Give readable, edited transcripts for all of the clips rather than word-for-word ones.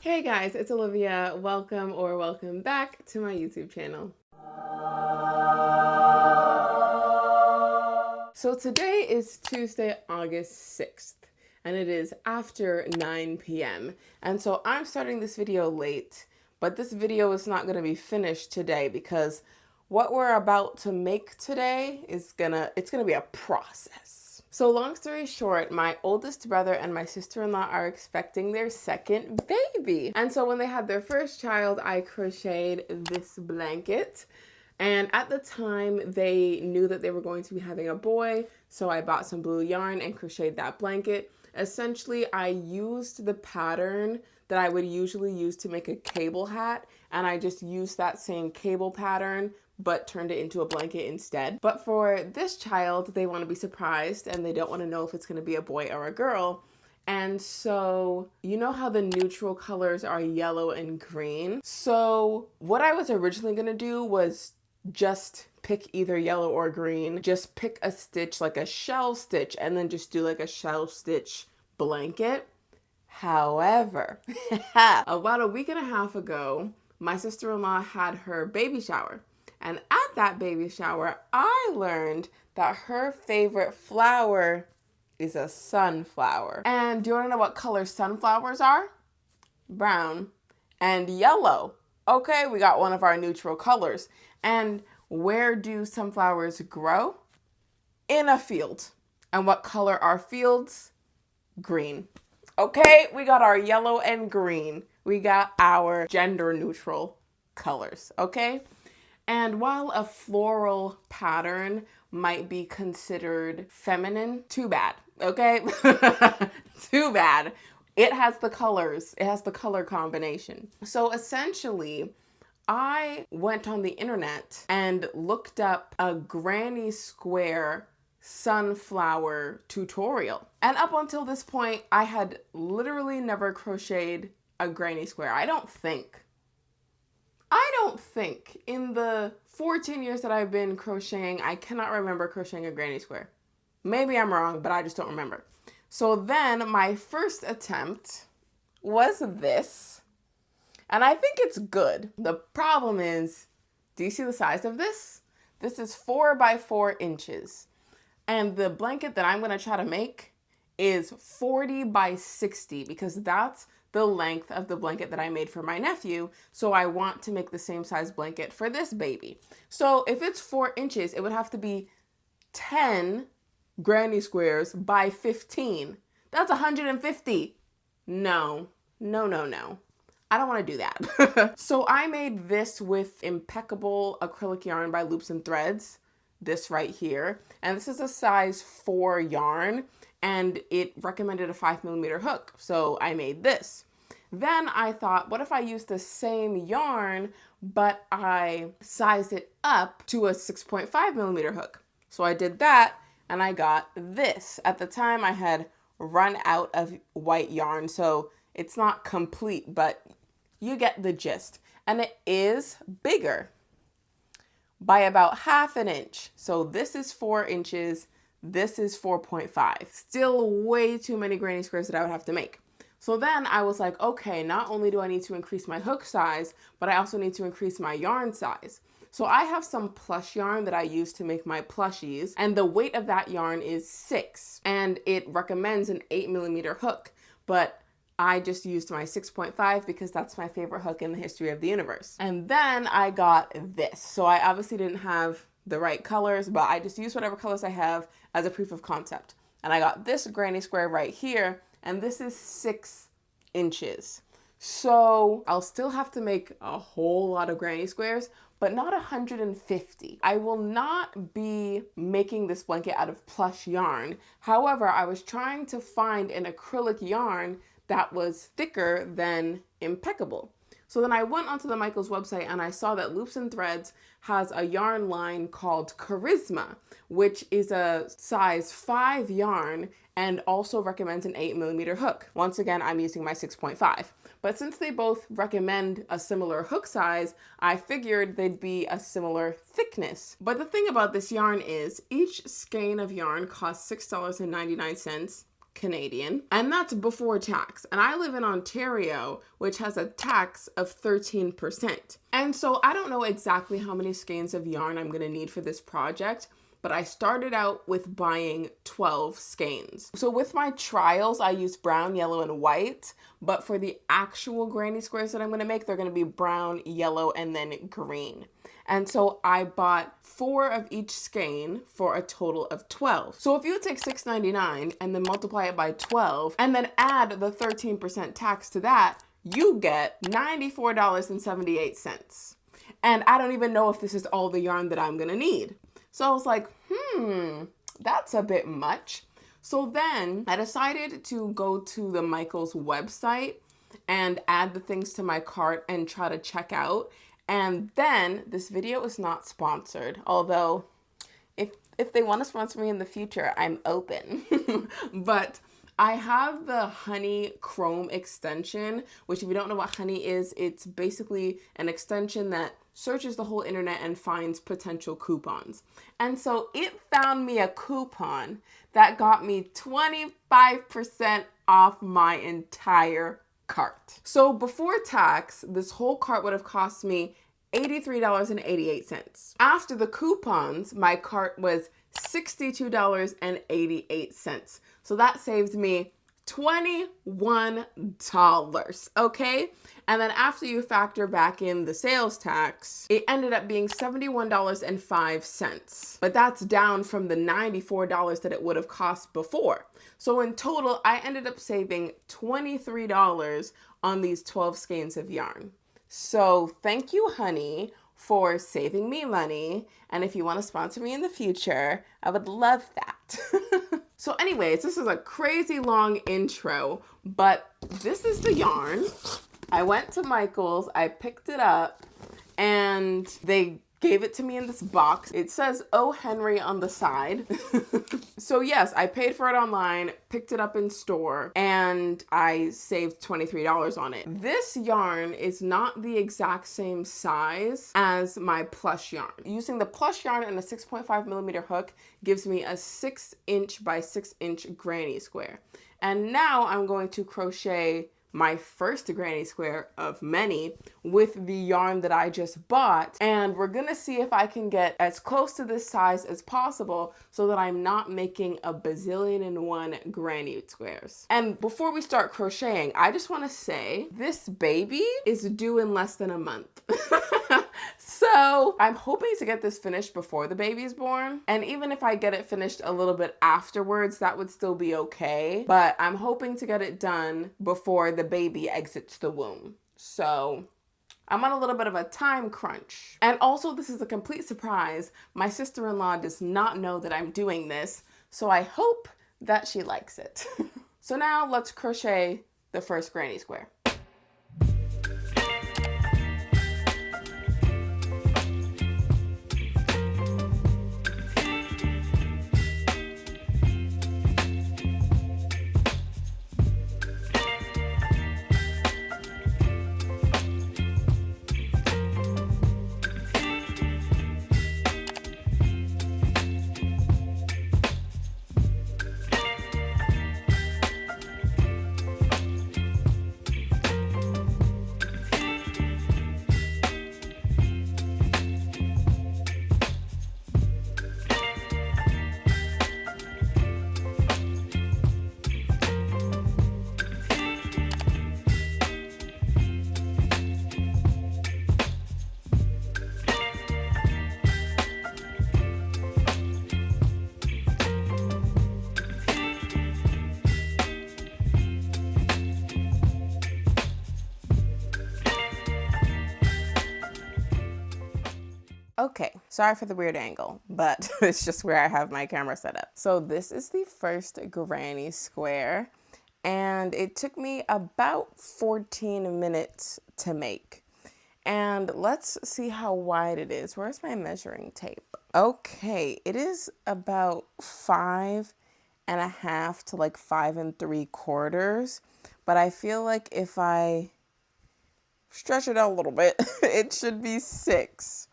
Hey guys, it's Olivia. Welcome back to my YouTube channel. So today is Tuesday, August 6th, and it is after 9 p.m. And so I'm starting this video late, but this video is not going to be finished today because what we're about to make today is it's gonna be a process. So long story short, my oldest brother and my sister-in-law are expecting their second baby. And so when they had their first child, I crocheted this blanket. And at the time, they knew that they were going to be having a boy. So I bought some blue yarn and crocheted that blanket. Essentially, I used the pattern that I would usually use to make a cable hat. And I just used that same cable pattern, but turned it into a blanket instead. But for this child, they want to be surprised and they don't want to know if it's going to be a boy or a girl. And so, you know how the neutral colors are yellow and green? So what I was originally going to do was just pick either yellow or green. Just pick a stitch, like a shell stitch, and then just do like a shell stitch blanket. However, about a week and a half ago, my sister-in-law had her baby shower. And at that baby shower, I learned that her favorite flower is a sunflower. And do you want to know what color sunflowers are? Brown and yellow. Okay, we got one of our neutral colors. And where do sunflowers grow? In a field. And what color are fields? Green. Okay, we got our yellow and green. We got our gender neutral colors, okay? And while a floral pattern might be considered feminine, too bad, okay? Too bad. It has the colors. It has the color combination. So essentially, I went on the internet and looked up a granny square sunflower tutorial. And up until this point, I had literally never crocheted a granny square. I don't think in the 14 years that I've been crocheting, I cannot remember crocheting a granny square. Maybe I'm wrong, but I just don't remember. So then my first attempt was this, and I think it's good. The problem is, do you see the size of this? This is 4 by 4 inches. And the blanket that I'm going to try to make is 40 by 60 because that's the length of the blanket that I made for my nephew. So I want to make the same size blanket for this baby. So if it's 4 inches, it would have to be 10 granny squares by 15. That's 150. No. I don't want to do that. So I made this with impeccable acrylic yarn by Loops and Threads. This right here. And this is a size 4 yarn. And it recommended a 5mm hook. So I made this. Then I thought, what if I use the same yarn, but I sized it up to a 6.5mm hook? So I did that and I got this. At the time I had run out of white yarn, so it's not complete, but you get the gist. And it is bigger by about 1/2 inch. So this is 4 inches. This is 4.5. Still way too many granny squares that I would have to make. So then I was like, okay, not only do I need to increase my hook size, but I also need to increase my yarn size. So I have some plush yarn that I use to make my plushies, and the weight of that yarn is 6, and it recommends an 8mm hook, but I just used my 6.5 because that's my favorite hook in the history of the universe. And then I got this. So I obviously didn't have the right colors, but I just used whatever colors I have as a proof of concept. And I got this granny square right here, and this is 6 inches. So I'll still have to make a whole lot of granny squares, but not 150. I will not be making this blanket out of plush yarn. However, I was trying to find an acrylic yarn that was thicker than impeccable. So then I went onto the Michaels website and I saw that Loops and Threads has a yarn line called Charisma, which is a size 5 yarn and also recommends an 8mm hook. Once again, I'm using my 6.5. But since they both recommend a similar hook size, I figured they'd be a similar thickness. But the thing about this yarn is each skein of yarn costs $6.99. Canadian, and that's before tax. And I live in Ontario, which has a tax of 13%. And so I don't know exactly how many skeins of yarn I'm going to need for this project, but I started out with buying 12 skeins. So with my trials, I used brown, yellow, and white, but for the actual granny squares that I'm going to make, they're going to be brown, yellow, and then green. And so I bought 4 of each skein for a total of 12. So if you take $6.99 and then multiply it by 12 and then add the 13% tax to that, you get $94.78. And I don't even know if this is all the yarn that I'm gonna need. So I was like, that's a bit much. So then I decided to go to the Michaels website and add the things to my cart and try to check out. And then, this video is not sponsored, although if they want to sponsor me in the future, I'm open. But I have the Honey Chrome extension, which if you don't know what Honey is, it's basically an extension that searches the whole internet and finds potential coupons. And so it found me a coupon that got me 25% off my entire cart. So before tax, this whole cart would have cost me $83.88. After the coupons, my cart was $62.88. So that saved me $21, okay? And then after you factor back in the sales tax, it ended up being $71.05. But that's down from the $94 that it would have cost before. So in total, I ended up saving $23 on these 12 skeins of yarn. So thank you, Honey, for saving me money. And if you want to sponsor me in the future, I would love that. So anyways, this is a crazy long intro, but this is the yarn. I went to Michael's, I picked it up, and they gave it to me in this box. It says, "Oh, Henry" on the side. So yes, I paid for it online, picked it up in store, and I saved $23 on it. This yarn is not the exact same size as my plush yarn. Using the plush yarn and a 6.5mm hook gives me a 6" by 6" granny square. And now I'm going to crochet my first granny square of many with the yarn that I just bought, and we're gonna see if I can get as close to this size as possible so that I'm not making a bazillion and one granny squares. And before we start crocheting, I just want to say this baby is due in less than a month. So I'm hoping to get this finished before the baby is born. And even if I get it finished a little bit afterwards, that would still be okay. But I'm hoping to get it done before the baby exits the womb. So I'm on a little bit of a time crunch. And also, this is a complete surprise. My sister-in-law does not know that I'm doing this, so I hope that she likes it. So now let's crochet the first granny square. Okay, sorry for the weird angle, but it's just where I have my camera set up. So this is the first granny square, and it took me about 14 minutes to make. And let's see how wide it is. Where's my measuring tape? Okay, it is about 5.5 to like 5 3/4, but I feel like if I stretch it out a little bit, it should be 6.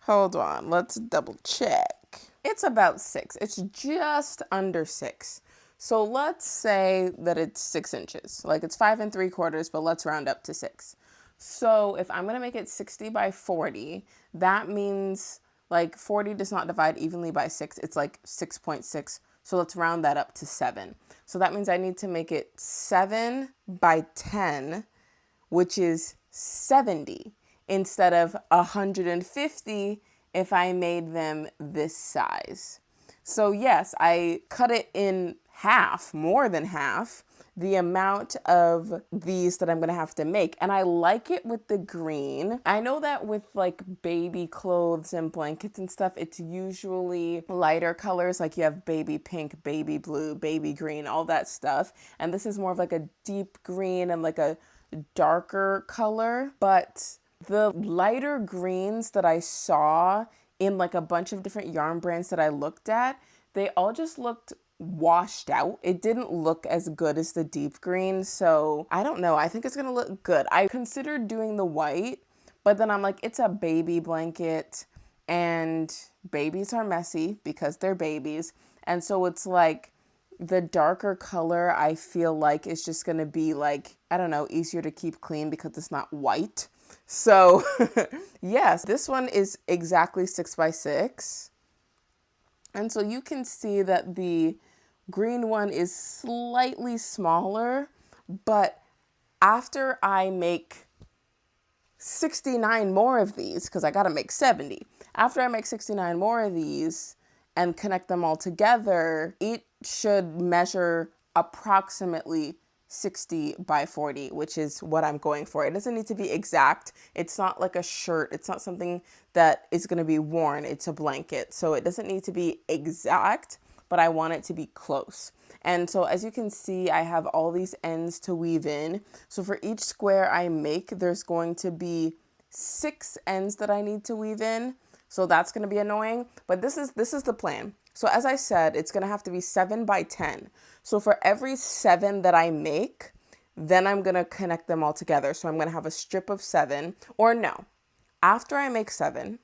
Hold on, let's double check. It's about 6. It's just under 6. So let's say that it's 6 inches. Like it's 5 3/4, but let's round up to 6. So if I'm gonna make it 60 by 40, that means like 40 does not divide evenly by 6. It's like 6.6. So let's round that up to 7. So that means I need to make it 7 by 10, which is 70, instead of 150 if I made them this size. So yes, I cut it in half, more than half, the amount of these that I'm going to have to make. And I like it with the green. I know that with like baby clothes and blankets and stuff, it's usually lighter colors. Like you have baby pink, baby blue, baby green, all that stuff. And this is more of like a deep green and like a darker color. But the lighter greens that I saw in like a bunch of different yarn brands that I looked at, they all just looked washed out. It didn't look as good as the deep green. So I don't know. I think it's going to look good. I considered doing the white, but then I'm like, it's a baby blanket and babies are messy because they're babies. And so it's like the darker color, I feel like is just going to be like, I don't know, easier to keep clean because it's not white. So yes, this one is exactly 6 by 6. And so you can see that the green one is slightly smaller, but after I make 69 more of these, because I got to make 70, after I make 69 more of these and connect them all together, it should measure approximately 60 by 40, which is what I'm going for. It doesn't need to be exact. It's not like a shirt. It's not something that is going to be worn. It's a blanket. So it doesn't need to be exact, but I want it to be close. And so as you can see, I have all these ends to weave in. So for each square I make, there's going to be 6 ends that I need to weave in. So that's going to be annoying, but this is the plan. So as I said, it's going to have to be 7 by 10. So for every 7 that I make, then I'm going to connect them all together. So I'm going to have a strip of 7, or no, after I make 7,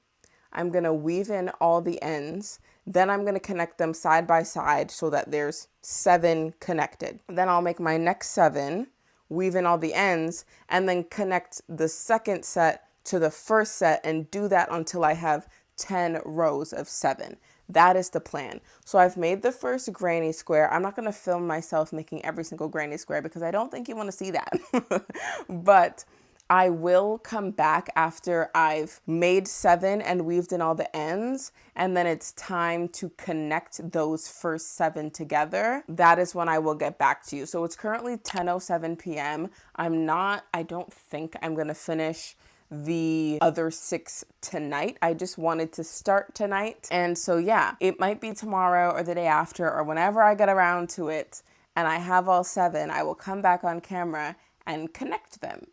I'm going to weave in all the ends. Then I'm going to connect them side by side so that there's 7 connected. Then I'll make my next 7, weave in all the ends, and then connect the second set to the first set and do that until I have 10 rows of 7. That is the plan. So I've made the first granny square. I'm not going to film myself making every single granny square because I don't think you want to see that. But I will come back after I've made 7 and weaved in all the ends, and then it's time to connect those first 7 together. That is when I will get back to you. So it's currently 10:07 p.m. I don't think I'm going to finish the other 6 tonight. I just wanted to start tonight. And so yeah, it might be tomorrow or the day after or whenever I get around to it and I have all 7, I will come back on camera and connect them.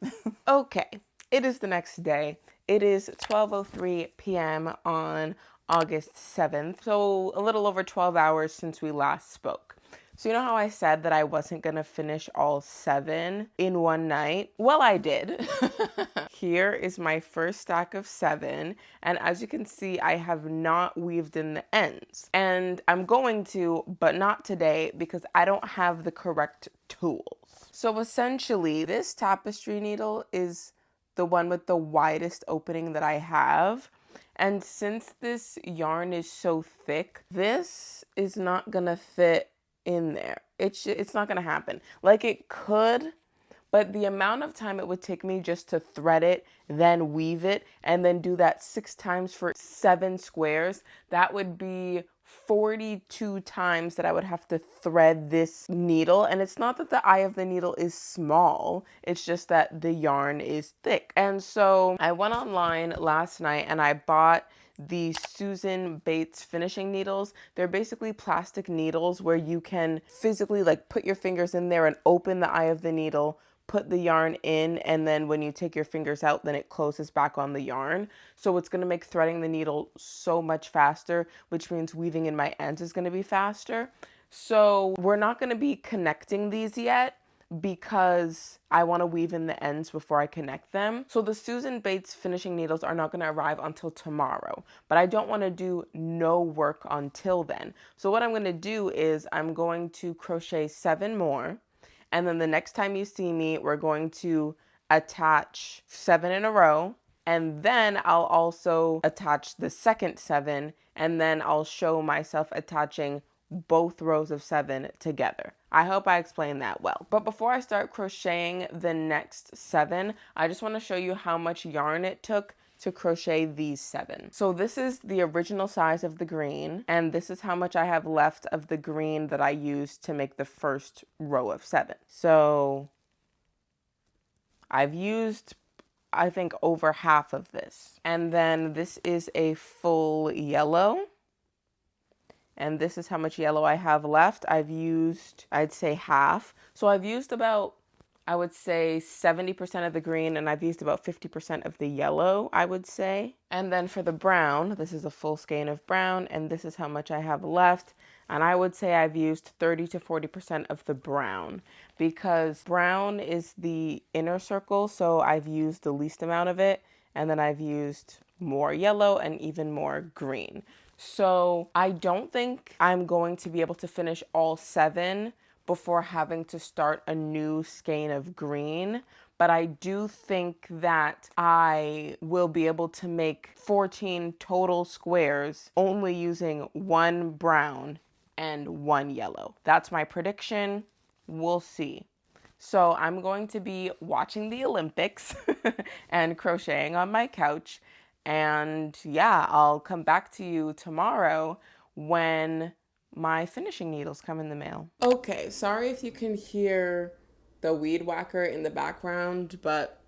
Okay, it is the next day. It is 12:03 p.m. on August 7th. So a little over 12 hours since we last spoke. So you know how I said that I wasn't going to finish all 7 in one night? Well, I did. Here is my first stack of 7. And as you can see, I have not weaved in the ends. And I'm going to, but not today because I don't have the correct tools. So essentially, this tapestry needle is the one with the widest opening that I have. And since this yarn is so thick, this is not going to fit in there. It's not going to happen. Like it could, but the amount of time it would take me just to thread it, then weave it, and then do that 6 times for 7 squares, that would be 42 times that I would have to thread this needle. And it's not that the eye of the needle is small, it's just that the yarn is thick. And so I went online last night and I bought the Susan Bates finishing needles. They're basically plastic needles where you can physically like put your fingers in there and open the eye of the needle, put the yarn in, and then when you take your fingers out, then it closes back on the yarn. So it's going to make threading the needle so much faster, which means weaving in my ends is going to be faster. So we're not going to be connecting these yet. because I want to weave in the ends before I connect them. So the Susan Bates finishing needles are not going to arrive until tomorrow, but I don't want to do no work until then. So what I'm going to do is I'm going to crochet 7 more, and then the next time you see me, we're going to attach 7 in a row, and then I'll also attach the second 7, and then I'll show myself attaching both rows of 7 together. I hope I explained that well. But before I start crocheting the next 7, I just want to show you how much yarn it took to crochet these 7. So this is the original size of the green, and this is how much I have left of the green that I used to make the first row of 7. So I've used, I think, over half of this. And then this is a full yellow. And this is how much yellow I have left. I've used, I'd say half. So I've used about, I would say 70% of the green, and I've used about 50% of the yellow, I would say. And then for the brown, this is a full skein of brown, and this is how much I have left. And I would say I've used 30 to 40% of the brown, because brown is the inner circle, so I've used the least amount of it, and then I've used more yellow and even more green. So I don't think I'm going to be able to finish all 7 before having to start a new skein of green, but I do think that I will be able to make 14 total squares only using 1 brown and 1 yellow. That's my prediction. We'll see. So I'm going to be watching the Olympics and crocheting on my couch. And yeah, I'll come back to you tomorrow when my finishing needles come in the mail. Okay, sorry if you can hear the weed whacker in the background, but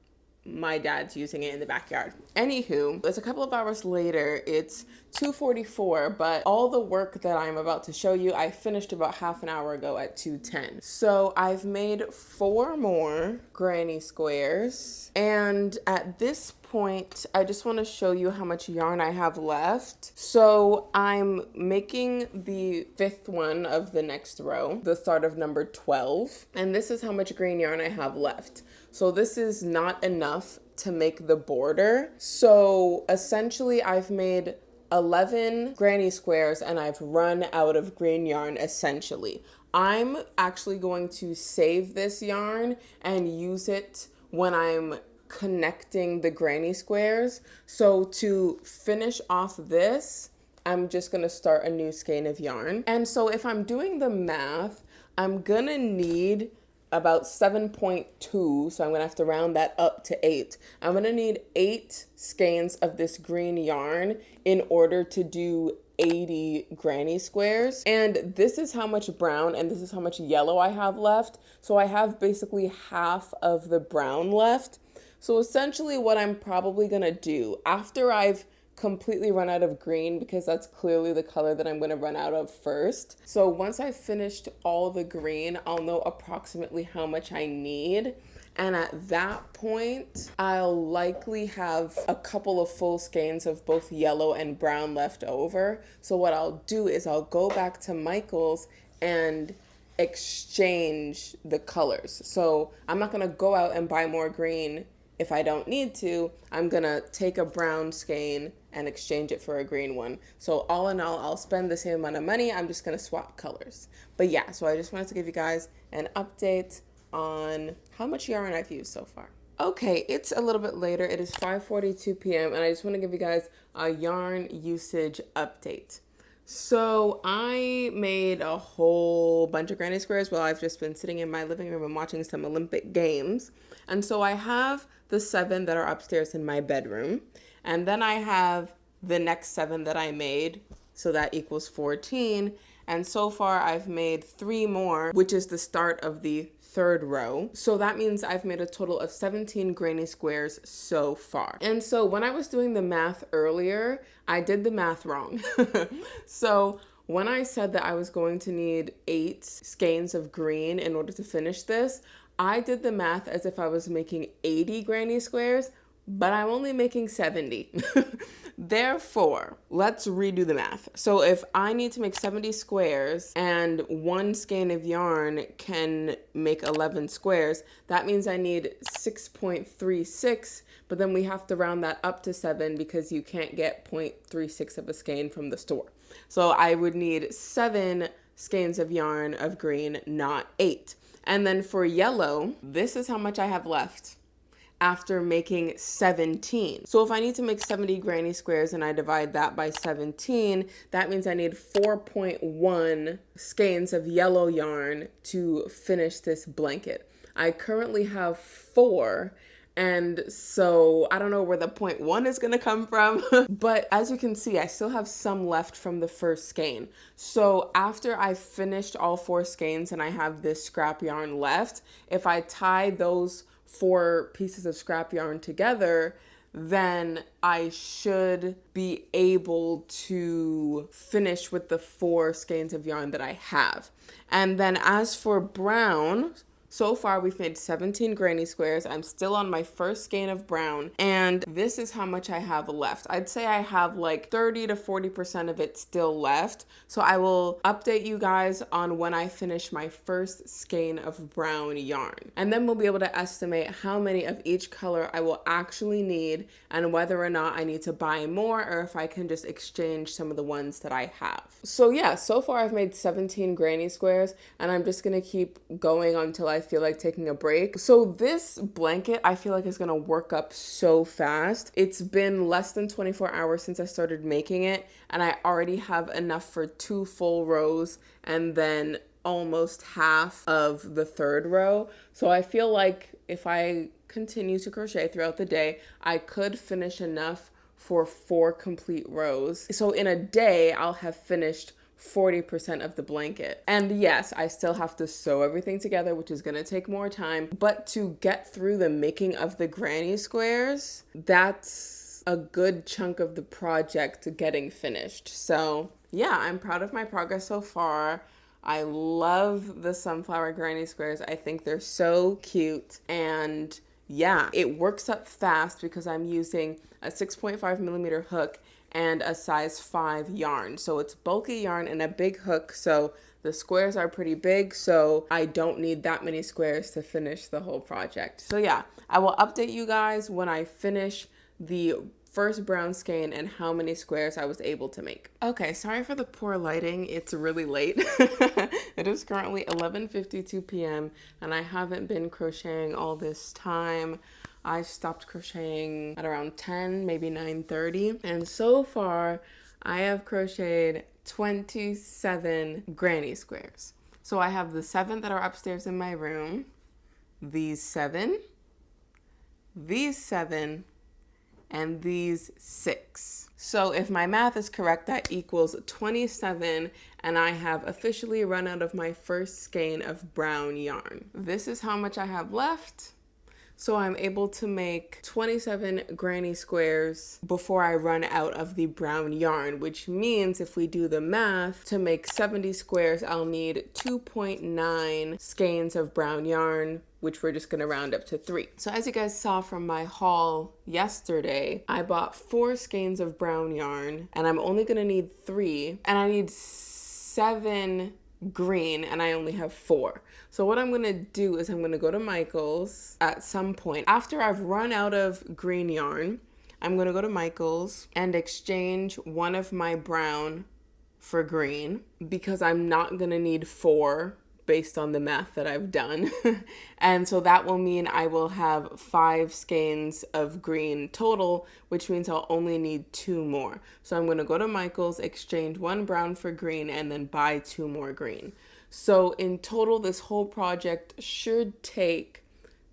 my dad's using it in the backyard. Anywho, it's a couple of hours later. It's 2:44, but all the work that I'm about to show you, I finished about half an hour ago at 2:10. So I've made 4 more granny squares. And at this point, I just want to show you how much yarn I have left. So I'm making the 5th one of the next row, the start of number 12. And this is how much green yarn I have left. So this is not enough to make the border. So essentially I've made 11 granny squares and I've run out of green yarn essentially. I'm actually going to save this yarn and use it when I'm connecting the granny squares. So to finish off this, I'm just gonna start a new skein of yarn. And so if I'm doing the math, I'm gonna need about 7.2, so I'm gonna have to round that up to 8. I'm gonna need 8 skeins of this green yarn in order to do 80 granny squares. And this is how much brown and this is how much yellow I have left. So I have basically half of the brown left. So essentially what I'm probably gonna do after I've completely run out of green, because that's clearly the color that I'm going to run out of first. So once I've finished all the green, I'll know approximately how much I need. And at that point, I'll likely have a couple of full skeins of both yellow and brown left over. So what I'll do is I'll go back to Michael's and exchange the colors. So I'm not going to go out and buy more green if I don't need to. I'm gonna take a brown skein and exchange it for a green one. So all in all, I'll spend the same amount of money. I'm just gonna swap colors. But yeah, so I just wanted to give you guys an update on how much yarn I've used so far. Okay, it's a little bit later. It is 5:42 p.m. and I just want to give you guys a yarn usage update. So I made a whole bunch of granny squares while I've just been sitting in my living room and watching some Olympic games. And so I have the 7 that are upstairs in my bedroom. And then I have the next 7 that I made. So that equals 14. And so far I've made 3 more, which is the start of the 3rd row. So that means I've made a total of 17 granny squares so far. And so when I was doing the math earlier, I did the math wrong. So when I said that I was going to need 8 skeins of green in order to finish this, I did the math as if I was making 80 granny squares, but I'm only making 70. Therefore, let's redo the math. So if I need to make 70 squares and one skein of yarn can make 11 squares, that means I need 6.36, but then we have to round that up to 7 because you can't get 0.36 of a skein from the store. So I would need 7 skeins of yarn of green, not 8. And then for yellow, this is how much I have left after making 17. So if I need to make 70 granny squares and I divide that by 17, that means I need 4.1 skeins of yellow yarn to finish this blanket. I currently have 4, and so I don't know where the 0.1 is gonna come from, but as you can see, I still have some left from the first skein. So after I finished all 4 skeins and I have this scrap yarn left, if I tie those 4 pieces of scrap yarn together, then I should be able to finish with the 4 skeins of yarn that I have. And then as for brown, so far we've made 17 granny squares. I'm still on my first skein of brown, and this is how much I have left. I'd say I have like 30 to 40% of it still left. So I will update you guys on when I finish my first skein of brown yarn. And then we'll be able to estimate how many of each color I will actually need and whether or not I need to buy more or if I can just exchange some of the ones that I have. So yeah, so far I've made 17 granny squares, and I'm just gonna keep going until I feel like taking a break. So this blanket I feel like is gonna work up so fast. It's been less than 24 hours since I started making it, and I already have enough for 2 full rows and then almost half of the 3rd row. So I feel like if I continue to crochet throughout the day, I could finish enough for 4 complete rows. So in a day, I'll have finished 40% of the blanket. And yes, I still have to sew everything together, which is gonna take more time, but to get through the making of the granny squares, that's a good chunk of the project getting finished. So yeah, I'm proud of my progress so far. I love the sunflower granny squares. I think they're so cute, and yeah, it works up fast because I'm using a 6.5 millimeter hook and a size 5 yarn. So it's bulky yarn and a big hook, so the squares are pretty big, so I don't need that many squares to finish the whole project. So yeah, I will update you guys when I finish the first brown skein and how many squares I was able to make. Okay, sorry for the poor lighting. It's really late. It is currently 11:52 p.m. and I haven't been crocheting all this time. I stopped crocheting at around 10, maybe 9:30. And so far, I have crocheted 27 granny squares. So I have the 7 that are upstairs in my room, these 7, these 7, and these 6. So if my math is correct, that equals 27, and I have officially run out of my first skein of brown yarn. This is how much I have left. So I'm able to make 27 granny squares before I run out of the brown yarn, which means if we do the math, to make 70 squares, I'll need 2.9 skeins of brown yarn, which we're just gonna round up to 3. So as you guys saw from my haul yesterday, I bought 4 skeins of brown yarn, and I'm only gonna need 3, and I need 7 green, and I only have 4. So what I'm gonna do is I'm gonna go to Michael's at some point. After I've run out of green yarn, I'm gonna go to Michael's and exchange one of my brown for green because I'm not gonna need 4 based on the math that I've done. And so that will mean I will have 5 skeins of green total, which means I'll only need 2 more. So I'm gonna go to Michael's, exchange 1 brown for green, and then buy 2 more green. So in total, this whole project should take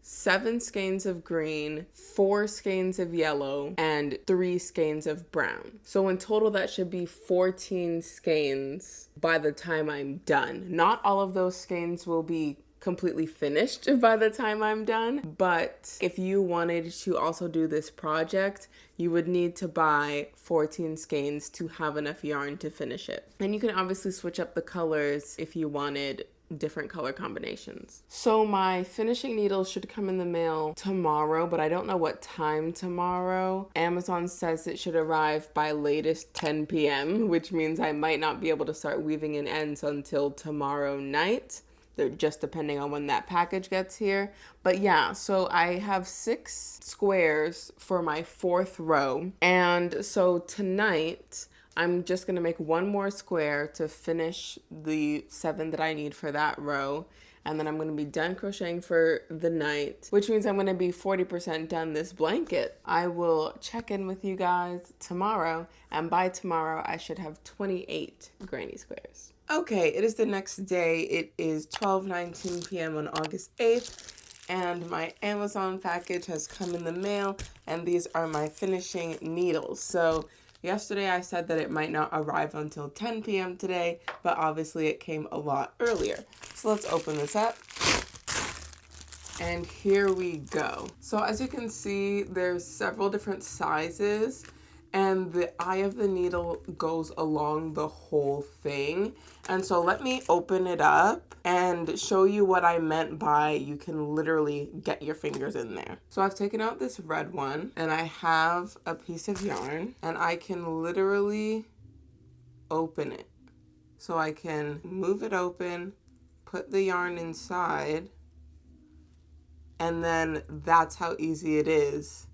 7 skeins of green, 4 skeins of yellow, and 3 skeins of brown. So in total, that should be 14 skeins by the time I'm done. Not all of those skeins will be completely finished by the time I'm done, but if you wanted to also do this project, you would need to buy 14 skeins to have enough yarn to finish it. And you can obviously switch up the colors if you wanted different color combinations. So my finishing needles should come in the mail tomorrow, but I don't know what time tomorrow. Amazon says it should arrive by latest 10 p.m., which means I might not be able to start weaving in ends until tomorrow night. They're just depending on when that package gets here. But yeah, so I have 6 squares for my 4th row. And so tonight, I'm just gonna make 1 more square to finish the 7 that I need for that row. And then I'm gonna be done crocheting for the night, which means I'm gonna be 40% done this blanket. I will check in with you guys tomorrow, and by tomorrow, I should have 28 granny squares. Okay, it is the next day. It is 12:19 p.m. on August 8th, and my Amazon package has come in the mail, and these are my finishing needles. So yesterday I said that it might not arrive until 10 p.m. today, but obviously it came a lot earlier. So let's open this up. And here we go. So as you can see, there's several different sizes, and the eye of the needle goes along the whole thing. And so let me open it up and show you what I meant by you can literally get your fingers in there. So I've taken out this red one, and I have a piece of yarn, and I can literally open it. So I can move it open, put the yarn inside, and then that's how easy it is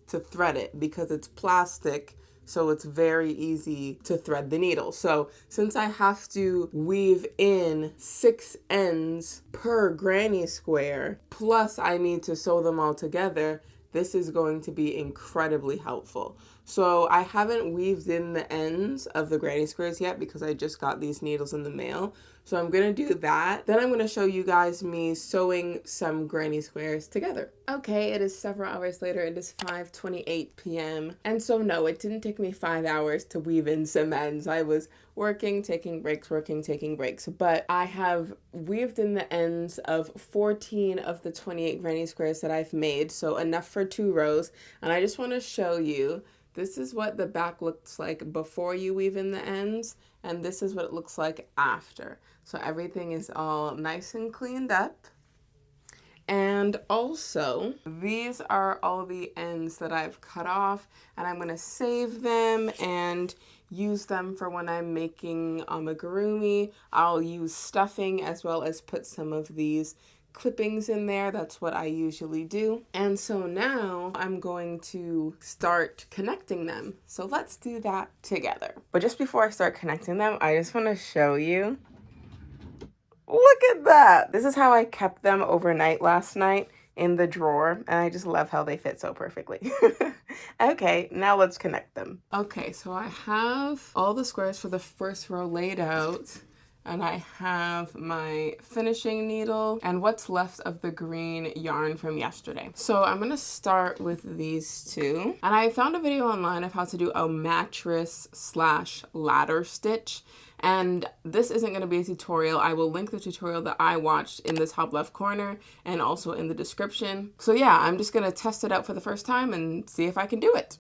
to thread it, because it's plastic, so it's very easy to thread the needle. So since I have to weave in 6 ends per granny square, plus I need to sew them all together, this is going to be incredibly helpful. So I haven't weaved in the ends of the granny squares yet because I just got these needles in the mail. So I'm gonna do that. Then I'm gonna show you guys me sewing some granny squares together. Okay, it is several hours later. It is 5:28 p.m. And so no, it didn't take me 5 hours to weave in some ends. I was working, taking breaks, working, taking breaks. But I have weaved in the ends of 14 of the 28 granny squares that I've made. So enough for 2 rows. And I just wanna show you, this is what the back looks like before you weave in the ends, and this is what it looks like after. So everything is all nice and cleaned up. And also, these are all the ends that I've cut off, and I'm gonna save them and use them for when I'm making amigurumi. I'll use stuffing as well as put some of these clippings in there. That's what I usually do. And so now I'm going to start connecting them. So let's do that together. But just before I start connecting them, I just want to show you. Look at that. This is how I kept them overnight last night in the drawer, and I just love how they fit so perfectly. Okay, now let's connect them. Okay, so I have all the squares for the first row laid out, and I have my finishing needle and what's left of the green yarn from yesterday. So I'm gonna start with these 2. And I found a video online of how to do a mattress/ladder stitch. And this isn't gonna be a tutorial. I will link the tutorial that I watched in the top left corner and also in the description. So yeah, I'm just gonna test it out for the first time and see if I can do it.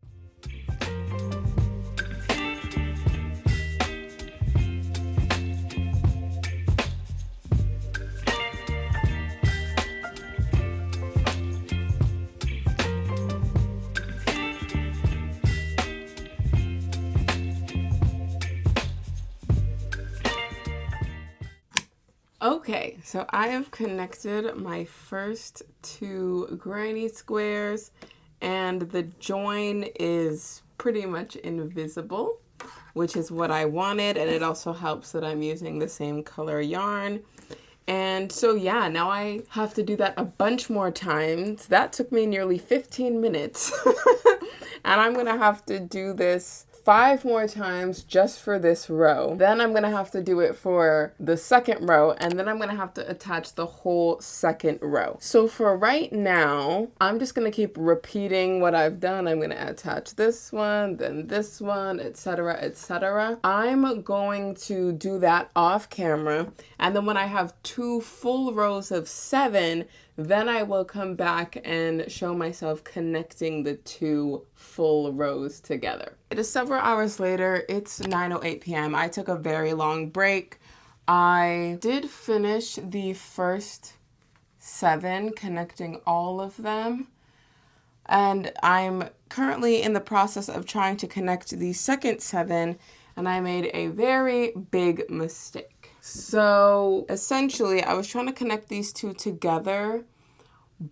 Okay, so I have connected my first 2 granny squares, and the join is pretty much invisible, which is what I wanted, and it also helps that I'm using the same color yarn. And so yeah, now I have to do that a bunch more times. That took me nearly 15 minutes. And I'm gonna have to do this 5 more times just for this row. Then I'm gonna have to do it for the second row, and then I'm gonna have to attach the whole second row. So for right now, I'm just gonna keep repeating what I've done. I'm gonna attach this one, then this one, etc., etc. I'm going to do that off camera, and then when I have 2 full rows of 7, then I will come back and show myself connecting the 2 full rows together. It is several hours later. It's 9:08 p.m. I took a very long break. I did finish the first 7, connecting all of them. And I'm currently in the process of trying to connect the second 7, and I made a very big mistake. So essentially, I was trying to connect these 2 together,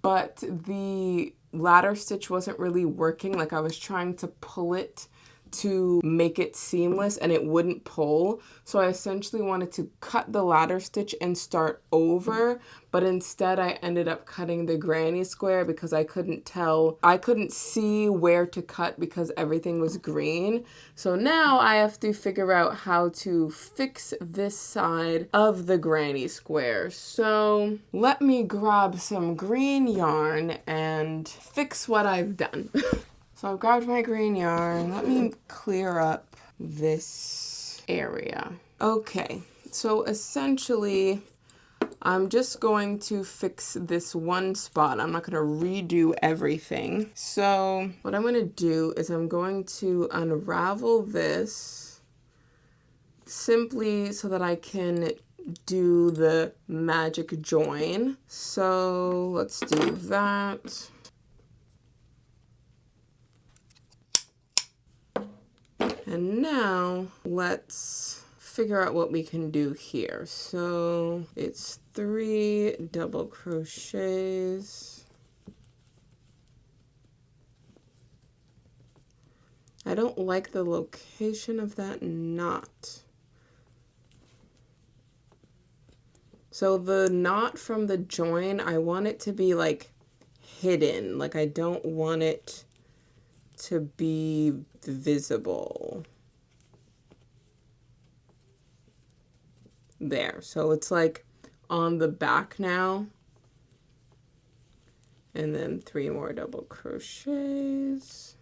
but the ladder stitch wasn't really working. Like, I was trying to pull it to make it seamless and it wouldn't pull. So I essentially wanted to cut the ladder stitch and start over, but instead I ended up cutting the granny square because I couldn't see where to cut because everything was green. So now I have to figure out how to fix this side of the granny square. So let me grab some green yarn and fix what I've done. So I've grabbed my green yarn. Let me clear up this area. Okay, so essentially, I'm just going to fix this one spot. I'm not going to redo everything. So what I'm going to do is I'm going to unravel this simply so that I can do the magic join. So let's do that. And now let's figure out what we can do here. So it's 3 double crochets. I don't like the location of that knot. So the knot from the join, I want it to be like hidden. Like, I don't want it to be visible. There, so it's like on the back now. And then 3 more double crochets.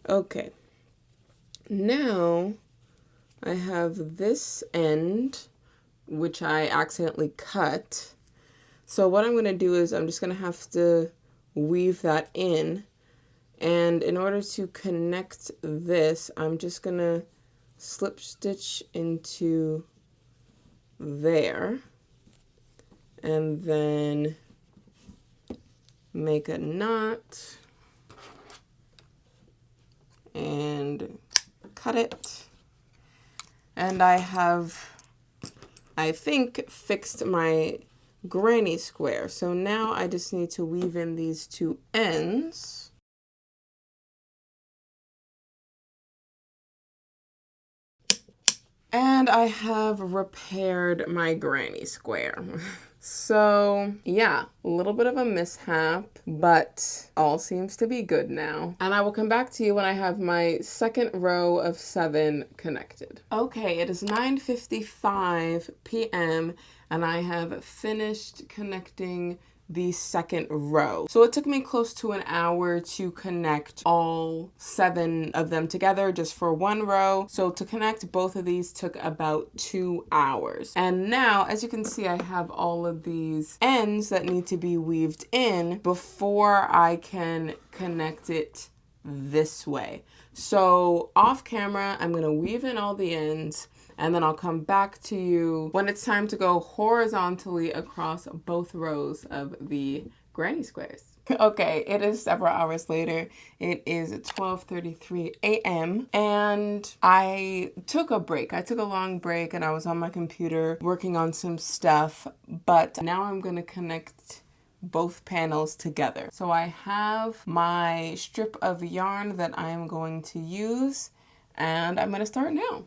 Okay, now I have this end, which I accidentally cut. So what I'm going to do is I'm just going to have to weave that in. And in order to connect this, I'm just going to slip stitch into there. And then make a knot. And cut it. And I have, I think, fixed my granny square. So now I just need to weave in these 2 ends. And I have repaired my granny square. So yeah, a little bit of a mishap, but all seems to be good now. And I will come back to you when I have my second row of 7 connected. Okay, it is 9:55 p.m. and I have finished connecting the second row. So it took me close to an hour to connect all 7 of them together just for one row. So to connect both of these took about 2 hours. And now, as you can see, I have all of these ends that need to be weaved in before I can connect it this way. So off camera, I'm going to weave in all the ends, and then I'll come back to you when it's time to go horizontally across both rows of the granny squares. Okay, it is several hours later. It is 12:33 a.m. and I took a break. I took a long break and I was on my computer working on some stuff, but now I'm going to connect both panels together. So I have my strip of yarn that I'm going to use, and I'm going to start now.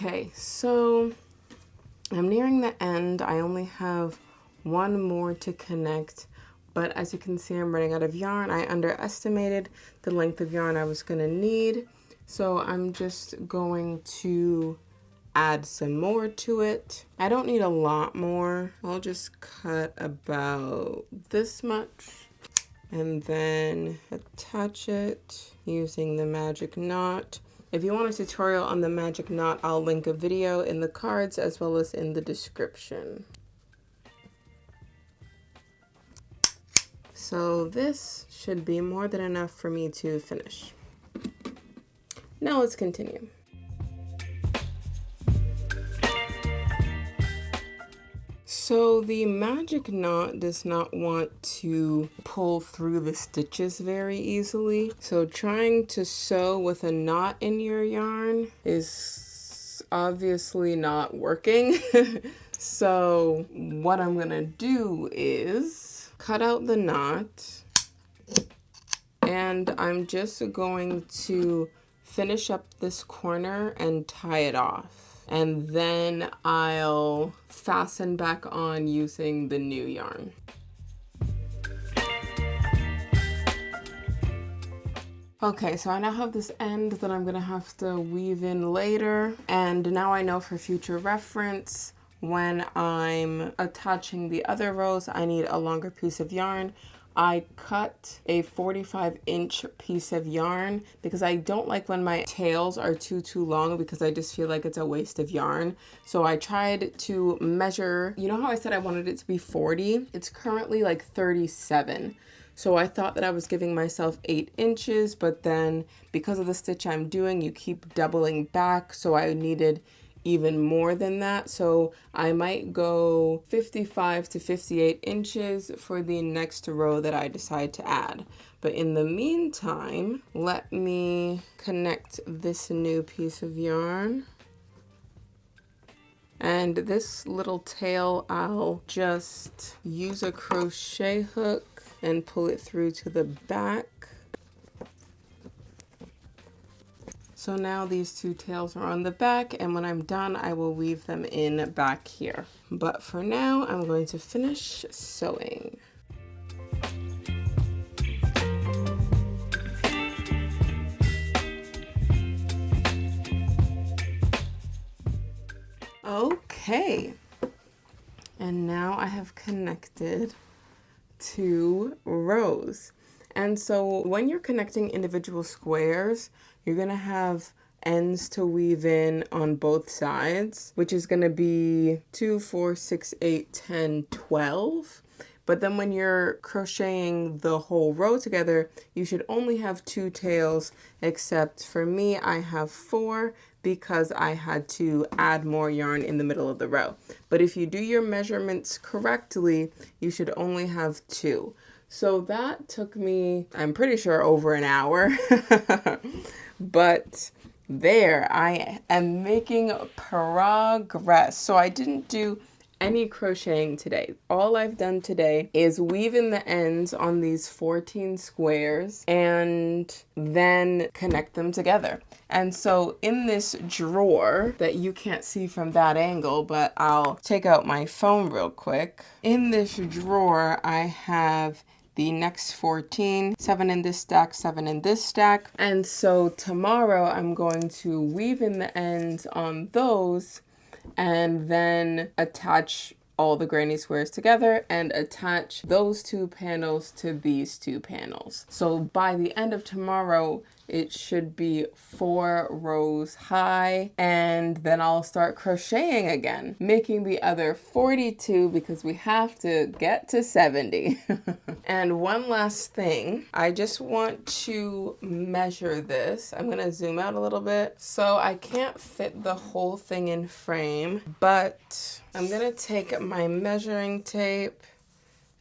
Okay, so I'm nearing the end. I only have one more to connect, but as you can see, I'm running out of yarn. I underestimated the length of yarn I was gonna need, so I'm just going to add some more to it. I don't need a lot more. I'll just cut about this much and then attach it using the magic knot. If you want a tutorial on the magic knot, I'll link a video in the cards as well as in the description. So this should be more than enough for me to finish. Now let's continue. So the magic knot does not want to pull through the stitches very easily. So trying to sew with a knot in your yarn is obviously not working. So what I'm gonna do is cut out the knot, and I'm just going to finish up this corner and tie it off. And then I'll fasten back on using the new yarn. Okay, so I now have this end that I'm gonna have to weave in later. And now I know for future reference, when I'm attaching the other rows, I need a longer piece of yarn. I cut a 45-inch piece of yarn because I don't like when my tails are too long, because I just feel like it's a waste of yarn. So I tried to measure, you know how I said I wanted it to be 40? It's currently like 37. So I thought that I was giving myself 8 inches, but then because of the stitch I'm doing, you keep doubling back. So I needed even more than that. So I might go 55 to 58 inches for the next row that I decide to add. But in the meantime, let me connect this new piece of yarn. And this little tail, I'll just use a crochet hook and pull it through to the back. So now these two tails are on the back, and when I'm done, I will weave them in back here. But for now, I'm going to finish sewing. Okay, and now I have connected 2 rows. And so when you're connecting individual squares, you're gonna have ends to weave in on both sides, which is gonna be 2, 4, 6, 8, 10, 12. But then when you're crocheting the whole row together, you should only have 2 tails, except for me, I have 4 because I had to add more yarn in the middle of the row. But if you do your measurements correctly, you should only have 2. So that took me, I'm pretty sure, over an hour. But there, I am making progress. So I didn't do any crocheting today. All I've done today is weave in the ends on these 14 squares and then connect them together. And so in this drawer that you can't see from that angle, but I'll take out my phone real quick. In this drawer, I have the next 14, 7 in this stack, 7 in this stack. And so tomorrow I'm going to weave in the ends on those and then attach all the granny squares together and attach those 2 panels to these 2 panels. So by the end of tomorrow, it should be 4 rows high, and then I'll start crocheting again, making the other 42 because we have to get to 70. And one last thing, I just want to measure this. I'm gonna zoom out a little bit. So I can't fit the whole thing in frame, but I'm gonna take my measuring tape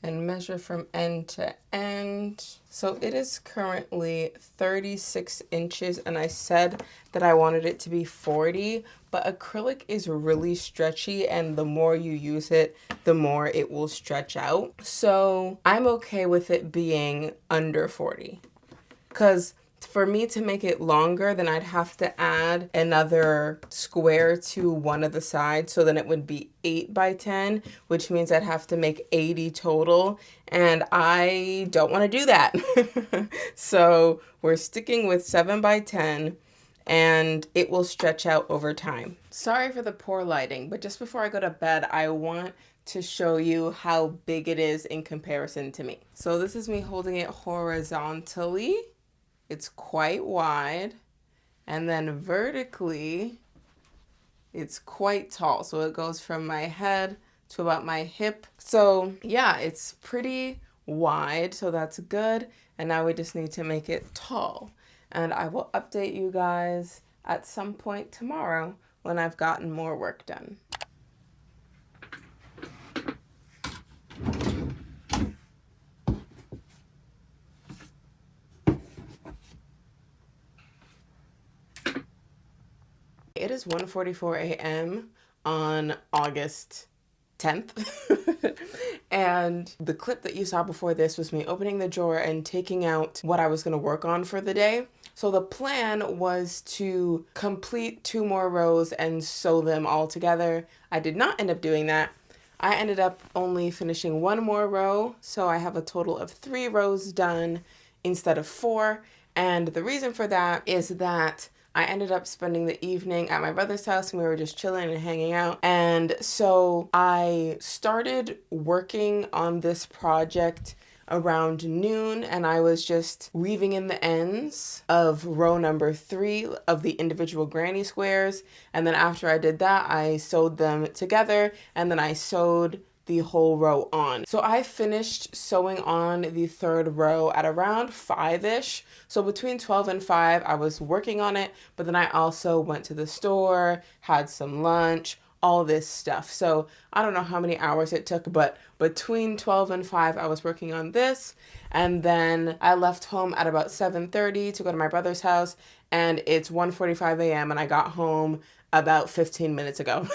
and measure from end to end. So it is currently 36 inches, and I said that I wanted it to be 40, but acrylic is really stretchy, and the more you use it, the more it will stretch out. So I'm okay with it being under 40, because For me to make it longer, then I'd have to add another square to one of the sides. So then it would be 8 by 10, which means I'd have to make 80 total. And I don't want to do that. So we're sticking with 7 by 10 and it will stretch out over time. Sorry for the poor lighting, but just before I go to bed, I want to show you how big it is in comparison to me. So this is me holding it horizontally. It's quite wide, and then vertically, it's quite tall. So it goes from my head to about my hip. So yeah, it's pretty wide, so that's good. And now we just need to make it tall. And I will update you guys at some point tomorrow when I've gotten more work done. It is 1:44 a.m. on August 10th. And the clip that you saw before this was me opening the drawer and taking out what I was going to work on for the day. So the plan was to complete 2 more rows and sew them all together. I did not end up doing that. I ended up only finishing 1 more row, so I have a total of 3 rows done instead of 4. And the reason for that is that I ended up spending the evening at my brother's house and we were just chilling and hanging out. And so I started working on this project around noon and I was just weaving in the ends of row number 3 of the individual granny squares. And then after I did that, I sewed them together and then I sewed the whole row on. So I finished sewing on the 3rd row at around 5-ish. So between 12 and 5, I was working on it, but then I also went to the store, had some lunch, all this stuff. So I don't know how many hours it took, but between 12 and 5, I was working on this. And then I left home at about 7:30 to go to my brother's house, and it's 1:45 a.m. and I got home about 15 minutes ago.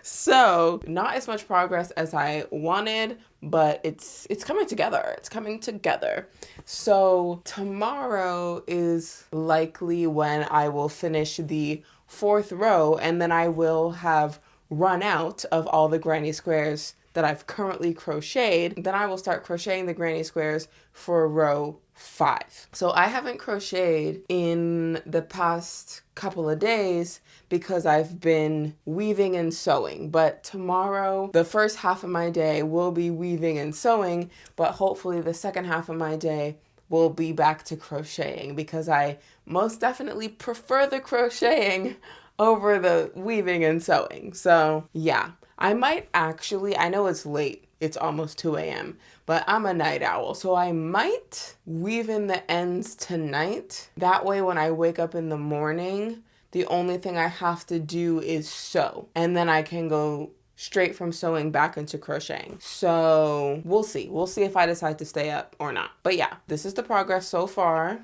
So not as much progress as I wanted, but it's coming together. It's coming together. So tomorrow is likely when I will finish the 4th row, and then I will have run out of all the granny squares that I've currently crocheted. Then I will start crocheting the granny squares for row 5. So I haven't crocheted in the past couple of days because I've been weaving and sewing. But tomorrow, the first half of my day will be weaving and sewing, but hopefully the second half of my day will be back to crocheting because I most definitely prefer the crocheting over the weaving and sewing. So yeah, I might actually, I know it's late, it's almost 2 a.m., but I'm a night owl, so I might weave in the ends tonight. That way when I wake up in the morning, the only thing I have to do is sew, and then I can go straight from sewing back into crocheting. So we'll see. We'll see if I decide to stay up or not. But yeah, this is the progress so far.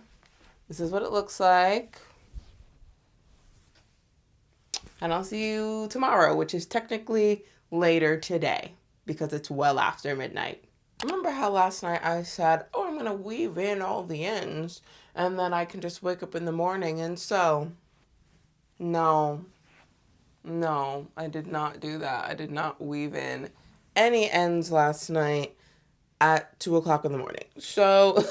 This is what it looks like. And I'll see you tomorrow, which is technically later today because it's well after midnight. Remember how last night I said, oh, I'm going to weave in all the ends and then I can just wake up in the morning and sew? No, I did not do that. I did not weave in any ends last night at 2 o'clock in the morning. So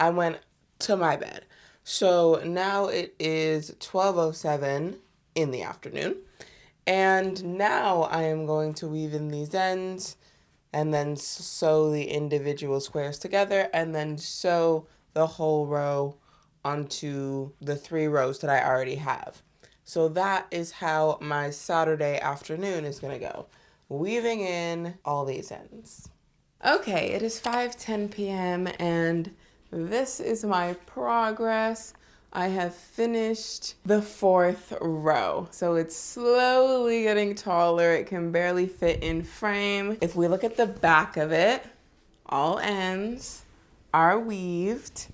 I went to my bed. So now it is 12:07 in the afternoon. And now I am going to weave in these ends and then sew the individual squares together and then sew the whole row onto the 3 rows that I already have. So that is how my Saturday afternoon is going to go, weaving in all these ends. Okay, it is 5:10 p.m. and this is my progress. I have finished the 4th row. So it's slowly getting taller. It can barely fit in frame. If we look at the back of it, all ends are weaved.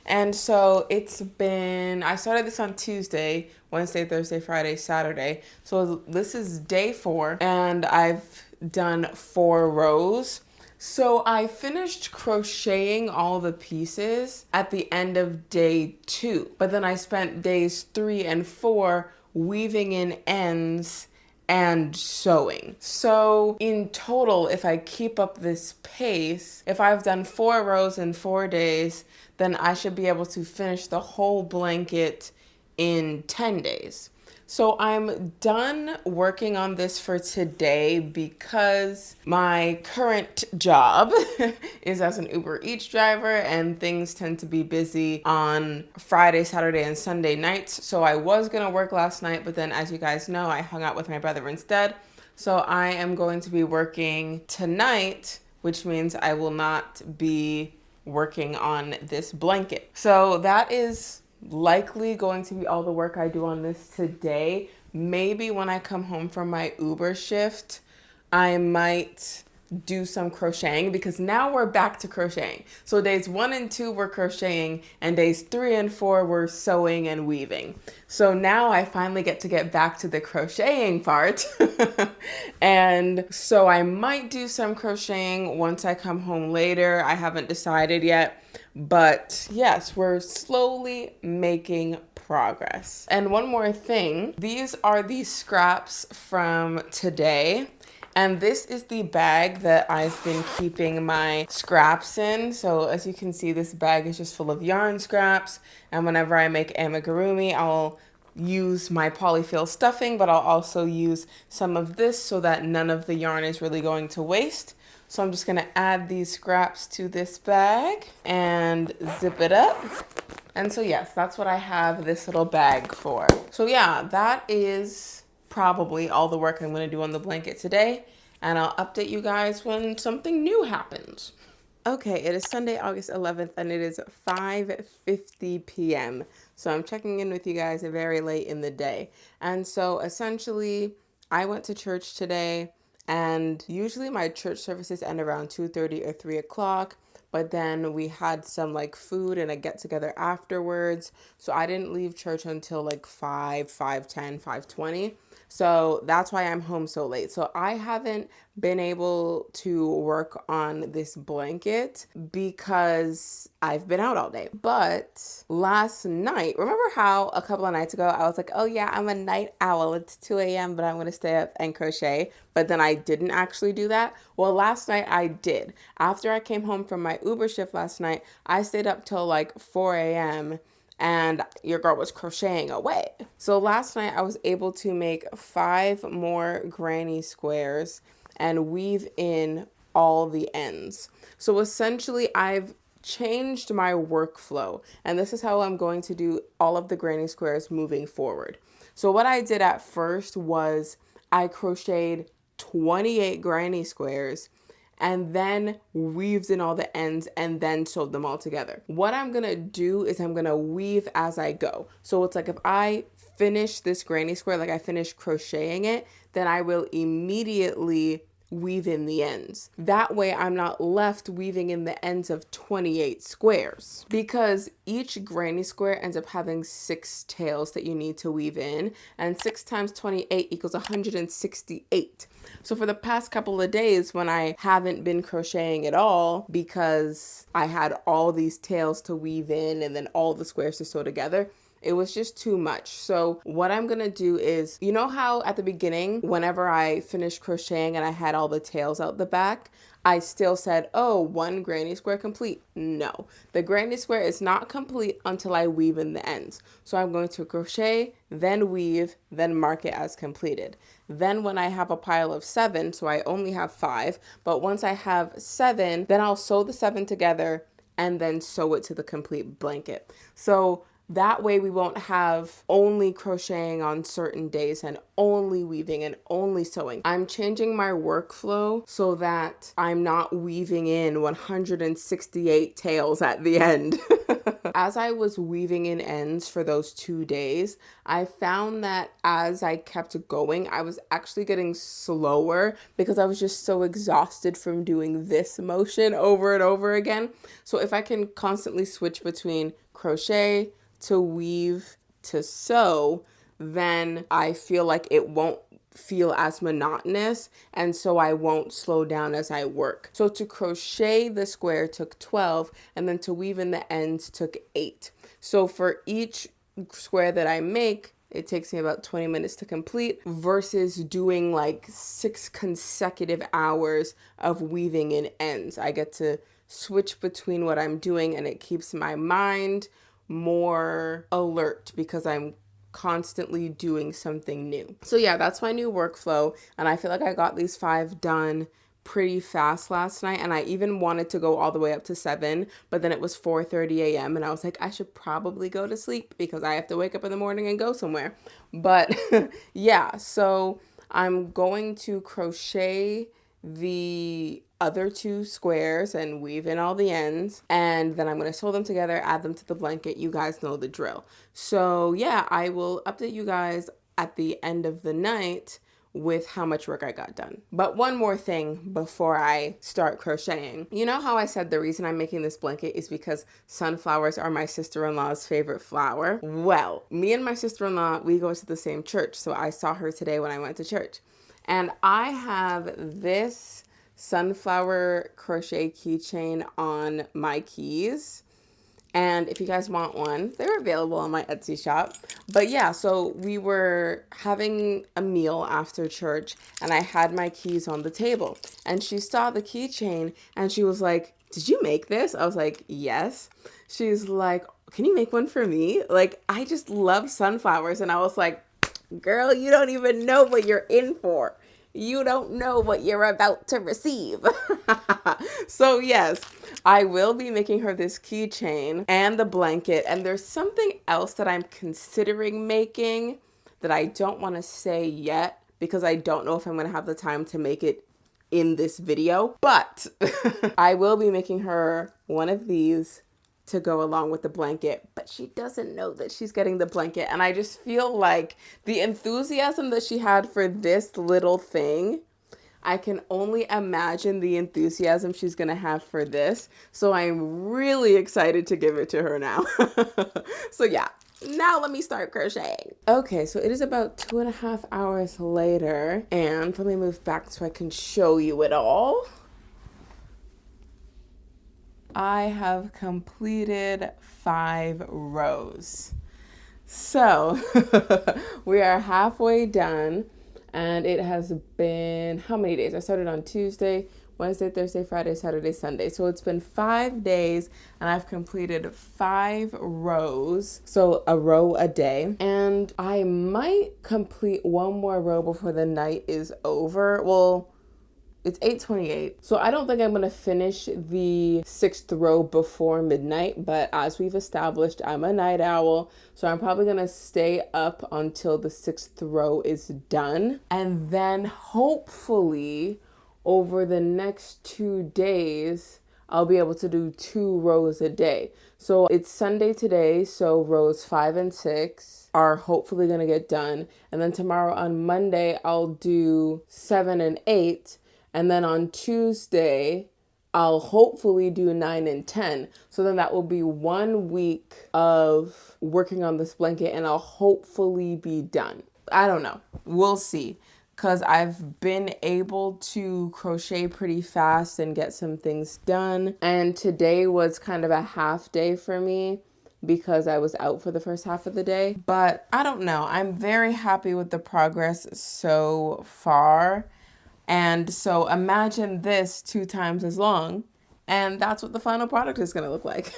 And so I started this on Tuesday, Wednesday, Thursday, Friday, Saturday. So this is day 4 and I've done 4 rows. So I finished crocheting all the pieces at the end of day 2, but then I spent days 3 and 4 weaving in ends and sewing. So in total, if I keep up this pace, if I've done 4 rows in 4 days, then I should be able to finish the whole blanket in 10 days. So I'm done working on this for today because my current job is as an Uber Eats driver and things tend to be busy on Friday, Saturday, and Sunday nights. So I was gonna work last night, but then as you guys know, I hung out with my brother instead. So I am going to be working tonight, which means I will not be working on this blanket. So that is likely going to be all the work I do on this today. Maybe when I come home from my Uber shift, I might do some crocheting because now we're back to crocheting. So days 1 and 2 were crocheting and days 3 and 4 were sewing and weaving. So now I finally get back to the crocheting part. And so I might do some crocheting once I come home later. I haven't decided yet. But yes, we're slowly making progress. And one more thing, these are the scraps from today. And this is the bag that I've been keeping my scraps in. So as you can see, this bag is just full of yarn scraps. And whenever I make amigurumi, I'll use my polyfill stuffing, but I'll also use some of this so that none of the yarn is really going to waste. So I'm just gonna add these scraps to this bag and zip it up. And so yes, that's what I have this little bag for. So yeah, that is probably all the work I'm gonna do on the blanket today. And I'll update you guys when something new happens. Okay, it is Sunday, August 11th, and it is 5:50 p.m. So I'm checking in with you guys very late in the day. And so essentially, I went to church today, and usually my church services end around 2:30 or 3 o'clock. But then we had some like food and a get together afterwards. So I didn't leave church until like 5:10, 5:20. So that's why I'm home so late. So I haven't been able to work on this blanket because I've been out all day. But last night, remember how a couple of nights ago I was like, oh yeah, I'm a night owl. It's 2 a.m., but I'm going to stay up and crochet. But then I didn't actually do that. Well, last night I did. After I came home from my Uber shift last night, I stayed up till like 4 a.m. and your girl was crocheting away. So last night I was able to make 5 more granny squares and weave in all the ends. So essentially I've changed my workflow, and this is how I'm going to do all of the granny squares moving forward. So what I did at first was I crocheted 28 granny squares and then weaved in all the ends and then sewed them all together. What I'm gonna do is I'm gonna weave as I go. So it's like if I finish this granny square, like I finish crocheting it, then I will immediately weave in the ends. That way I'm not left weaving in the ends of 28 squares, because each granny square ends up having 6 tails that you need to weave in, and 6 times 28 equals 168. So for the past couple of days when I haven't been crocheting at all because I had all these tails to weave in and then all the squares to sew together, it was just too much. So what I'm gonna do is, you know how at the beginning, whenever I finished crocheting and I had all the tails out the back, I still said, oh, 1 granny square complete. No, the granny square is not complete until I weave in the ends. So I'm going to crochet, then weave, then mark it as completed. Then when I have a pile of 7, so I only have 5, but once I have 7, then I'll sew the 7 together and then sew it to the complete blanket. So that way we won't have only crocheting on certain days and only weaving and only sewing. I'm changing my workflow so that I'm not weaving in 168 tails at the end. As I was weaving in ends for those 2 days, I found that as I kept going, I was actually getting slower because I was just so exhausted from doing this motion over and over again. So if I can constantly switch between crochet to weave to sew, then I feel like it won't feel as monotonous, and so I won't slow down as I work. So to crochet the square took 12, and then to weave in the ends took 8. So for each square that I make, it takes me about 20 minutes to complete versus doing like 6 consecutive hours of weaving in ends. I get to switch between what I'm doing, and it keeps my mind more alert because I'm constantly doing something new. So yeah, that's my new workflow, and I feel like I got these 5 done pretty fast last night, and I even wanted to go all the way up to 7, but then it was 4:30 a.m. and I was like, I should probably go to sleep because I have to wake up in the morning and go somewhere. But yeah, so I'm going to crochet the other 2 squares and weave in all the ends, and then I'm going to sew them together, add them to the blanket. You guys know the drill. So yeah, I will update you guys at the end of the night with how much work I got done. But one more thing before I start crocheting. You know how I said the reason I'm making this blanket is because sunflowers are my sister-in-law's favorite flower? Well, me and my sister-in-law, we go to the same church, so I saw her today when I went to church. And I have this sunflower crochet keychain on my keys. And if you guys want one, they're available on my Etsy shop. But yeah, so we were having a meal after church, and I had my keys on the table. And she saw the keychain, and she was like, "Did you make this?" I was like, "Yes." She's like, "Can you make one for me?" Like, I just love sunflowers. And I was like, "Girl, you don't even know what you're in for. You don't know what you're about to receive." So yes, I will be making her this keychain and the blanket. And there's something else that I'm considering making that I don't want to say yet because I don't know if I'm going to have the time to make it in this video. But I will be making her one of these to go along with the blanket, but she doesn't know that she's getting the blanket. And I just feel like the enthusiasm that she had for this little thing, I can only imagine the enthusiasm she's gonna have for this. So I'm really excited to give it to her now. So yeah, now let me start crocheting. Okay, so it is about 2.5 hours later, and let me move back so I can show you it all. I have completed 5 rows. So we are halfway done, and it has been how many days? I started on Tuesday, Wednesday, Thursday, Friday, Saturday, Sunday. So it's been 5 days, and I've completed 5 rows. So a row a day. And I might complete one more row before the night is over. Well, it's 8:28, so I don't think I'm going to finish the 6th row before midnight, but as we've established, I'm a night owl, so I'm probably going to stay up until the 6th row is done, and then hopefully over the next 2 days, I'll be able to do 2 rows a day. So it's Sunday today, so rows 5 and 6 are hopefully going to get done, and then tomorrow on Monday, I'll do 7 and 8, and then on Tuesday, I'll hopefully do 9 and 10. So then that will be 1 week of working on this blanket, and I'll hopefully be done. I don't know. We'll see. Because I've been able to crochet pretty fast and get some things done. And today was kind of a half day for me because I was out for the first half of the day. But I don't know. I'm very happy with the progress so far. And so imagine this 2 times as long, and that's what the final product is going to look like.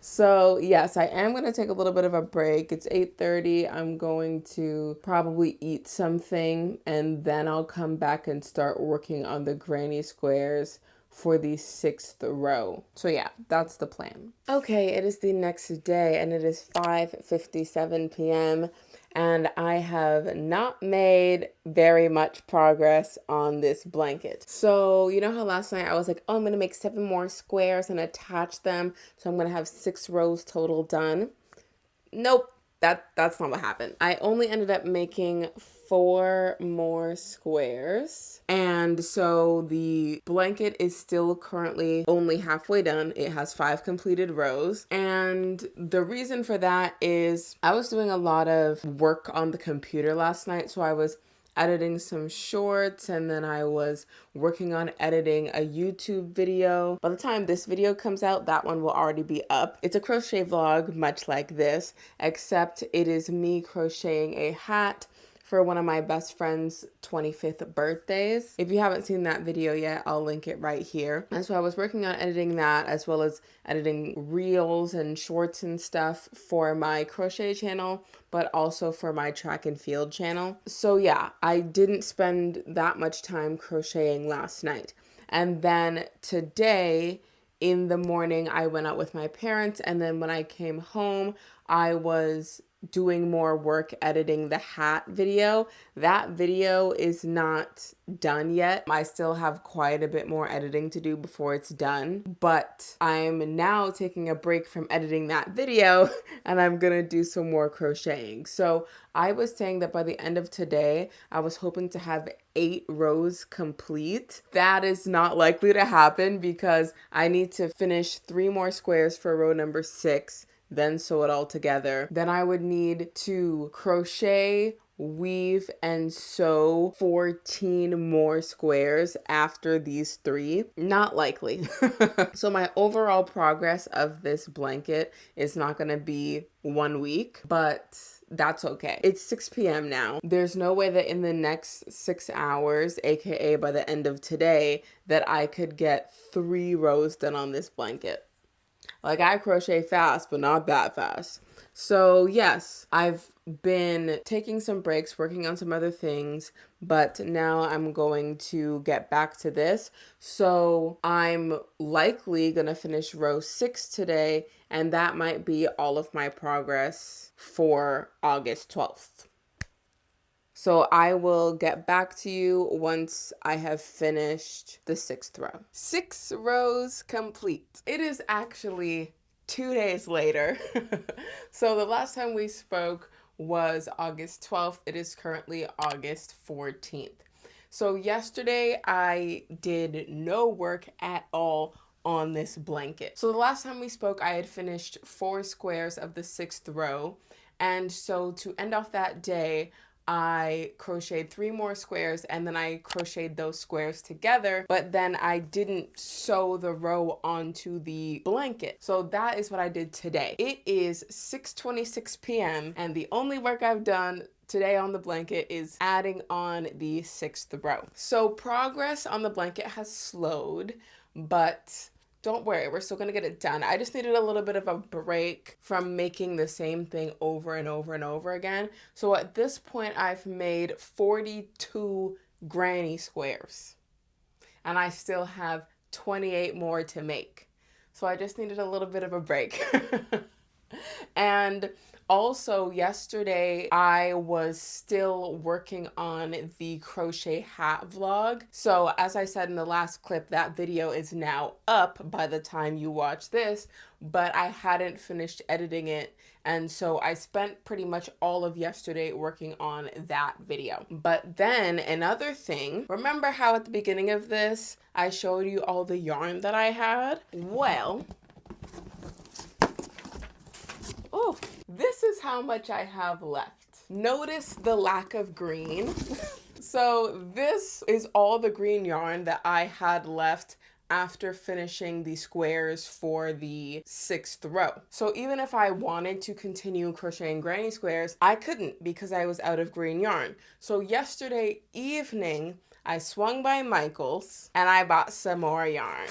So yes, I am going to take a little bit of a break. It's 8:30. I'm going to probably eat something, and then I'll come back and start working on the granny squares for the 6th row. So yeah, that's the plan. Okay, it is the next day, and it is 5:57 p.m. and I have not made very much progress on this blanket. So you know how last night I was like, oh, I'm gonna make 7 more squares and attach them, so I'm gonna have 6 rows total done. Nope, that's not what happened. I only ended up making 4 more squares, and so the blanket is still currently only halfway done. It has 5 completed rows, and the reason for that is I was doing a lot of work on the computer last night, so I was editing some shorts, and then I was working on editing a YouTube video. By the time this video comes out, that one will already be up. It's a crochet vlog, much like this, except it is me crocheting a hat for one of my best friend's 25th birthdays. If you haven't seen that video yet, I'll link it right here. And so I was working on editing that, as well as editing reels and shorts and stuff for my crochet channel, but also for my track and field channel. So yeah, I didn't spend that much time crocheting last night. And then today, in the morning, I went out with my parents, and then when I came home, I was doing more work editing the hat video. That video is not done yet. I still have quite a bit more editing to do before it's done, but I'm now taking a break from editing that video and I'm gonna do some more crocheting. So I was saying that by the end of today, I was hoping to have 8 rows complete. That is not likely to happen because I need to finish 3 more squares for row number 6, then sew it all together. Then I would need to crochet, weave, and sew 14 more squares after these 3. Not likely. So my overall progress of this blanket is not gonna be 1 week, but that's okay. It's 6 p.m. now. There's no way that in the next 6 hours, aka by the end of today, that I could get 3 rows done on this blanket. Like, I crochet fast, but not that fast. So yes, I've been taking some breaks, working on some other things, but now I'm going to get back to this. So I'm likely gonna finish row 6 today, and that might be all of my progress for August 12th. So I will get back to you once I have finished the 6th row. 6 rows complete. It is actually 2 days later. So the last time we spoke was August 12th. It is currently August 14th. So yesterday I did no work at all on this blanket. So the last time we spoke, I had finished 4 squares of the 6th row. And so to end off that day, I crocheted 3 more squares, and then I crocheted those squares together, but then I didn't sew the row onto the blanket. So that is what I did today. It is 6:26 p.m. and the only work I've done today on the blanket is adding on the 6th row. So progress on the blanket has slowed, but don't worry, we're still gonna get it done. I just needed a little bit of a break from making the same thing over and over and over again. So at this point, I've made 42 granny squares, and I still have 28 more to make. So I just needed a little bit of a break. And also yesterday, I was still working on the crochet hat vlog. So as I said in the last clip, that video is now up by the time you watch this, but I hadn't finished editing it. And so I spent pretty much all of yesterday working on that video. But then another thing, remember how at the beginning of this, I showed you all the yarn that I had? Well, oh, this is how much I have left. Notice the lack of green. So this is all the green yarn that I had left after finishing the squares for the 6th row. So even if I wanted to continue crocheting granny squares, I couldn't because I was out of green yarn. So yesterday evening, I swung by Michael's and I bought some more yarn.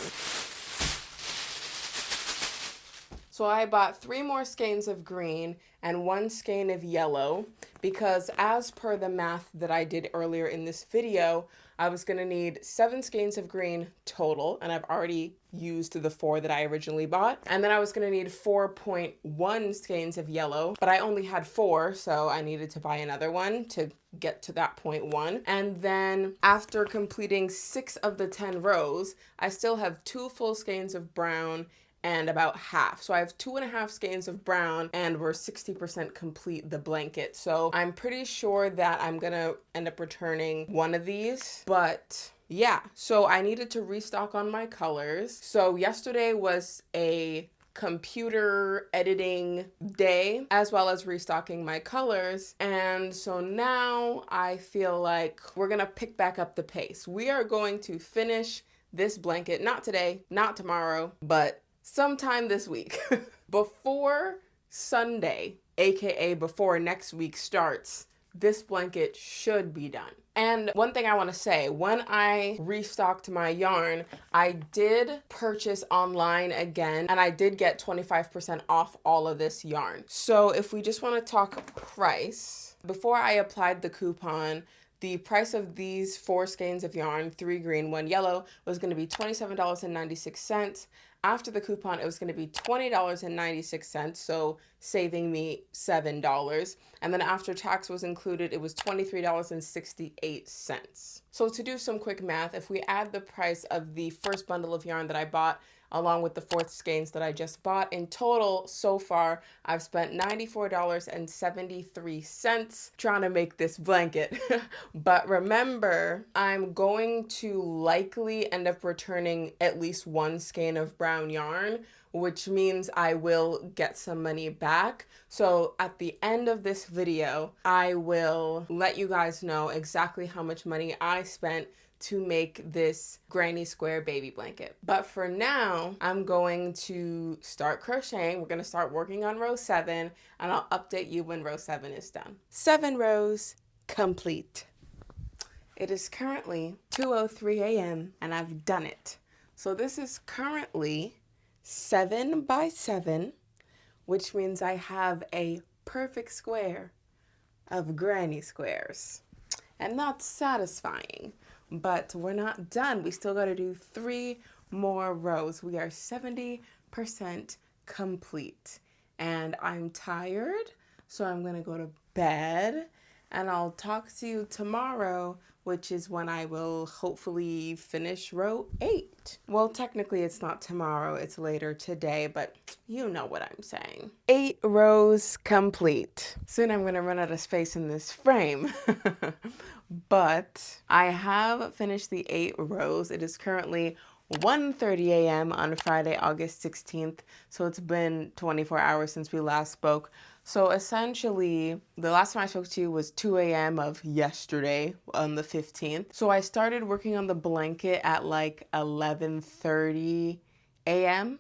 So I bought 3 more skeins of green and 1 skein of yellow because as per the math that I did earlier in this video, I was gonna need 7 skeins of green total, and I've already used the 4 that I originally bought. And then I was gonna need 4.1 skeins of yellow, but I only had 4, so I needed to buy another one to get to that 0.1. And then after completing 6 of the 10 rows, I still have 2 full skeins of brown and about half. So I have 2.5 skeins of brown and we're 60% complete the blanket. So I'm pretty sure that I'm gonna end up returning one of these, but yeah. So I needed to restock on my colors. So yesterday was a computer editing day, as well as restocking my colors. And so now I feel like we're gonna pick back up the pace. We are going to finish this blanket, not today, not tomorrow, but sometime this week. Before Sunday, aka before next week starts, this blanket should be done. And one thing I want to say, when I restocked my yarn, I did purchase online again, and I did get 25% off all of this yarn. So if we just want to talk price, before I applied the coupon, the price of these 4 skeins of yarn, 3 green, 1 yellow, was going to be $27.96. After the coupon, it was going to be $20.96, so saving me $7. And then after tax was included, it was $23.68. So to do some quick math, if we add the price of the first bundle of yarn that I bought along with the 4 skeins that I just bought, in total so far, I've spent $94.73 trying to make this blanket. But remember, I'm going to likely end up returning at least 1 skein of brown yarn, which means I will get some money back. So at the end of this video, I will let you guys know exactly how much money I spent to make this granny square baby blanket. But for now, I'm going to start crocheting. We're gonna start working on row 7, and I'll update you when row 7 is done. 7 rows complete. It is currently 2:03 a.m. and I've done it. So this is currently 7 by 7, which means I have a perfect square of granny squares. And that's satisfying. But we're not done. We still got to do 3 more rows. We are 70% complete. And I'm tired, so I'm going to go to bed. And I'll talk to you tomorrow, which is when I will hopefully finish row 8. Well, technically it's not tomorrow, it's later today, but you know what I'm saying. 8 rows complete. Soon I'm going to run out of space in this frame. But I have finished the 8 rows. It is currently 1:30 a.m. on Friday, August 16th. So it's been 24 hours since we last spoke. So essentially, the last time I spoke to you was 2 a.m. of yesterday on the 15th. So I started working on the blanket at like 11:30 a.m.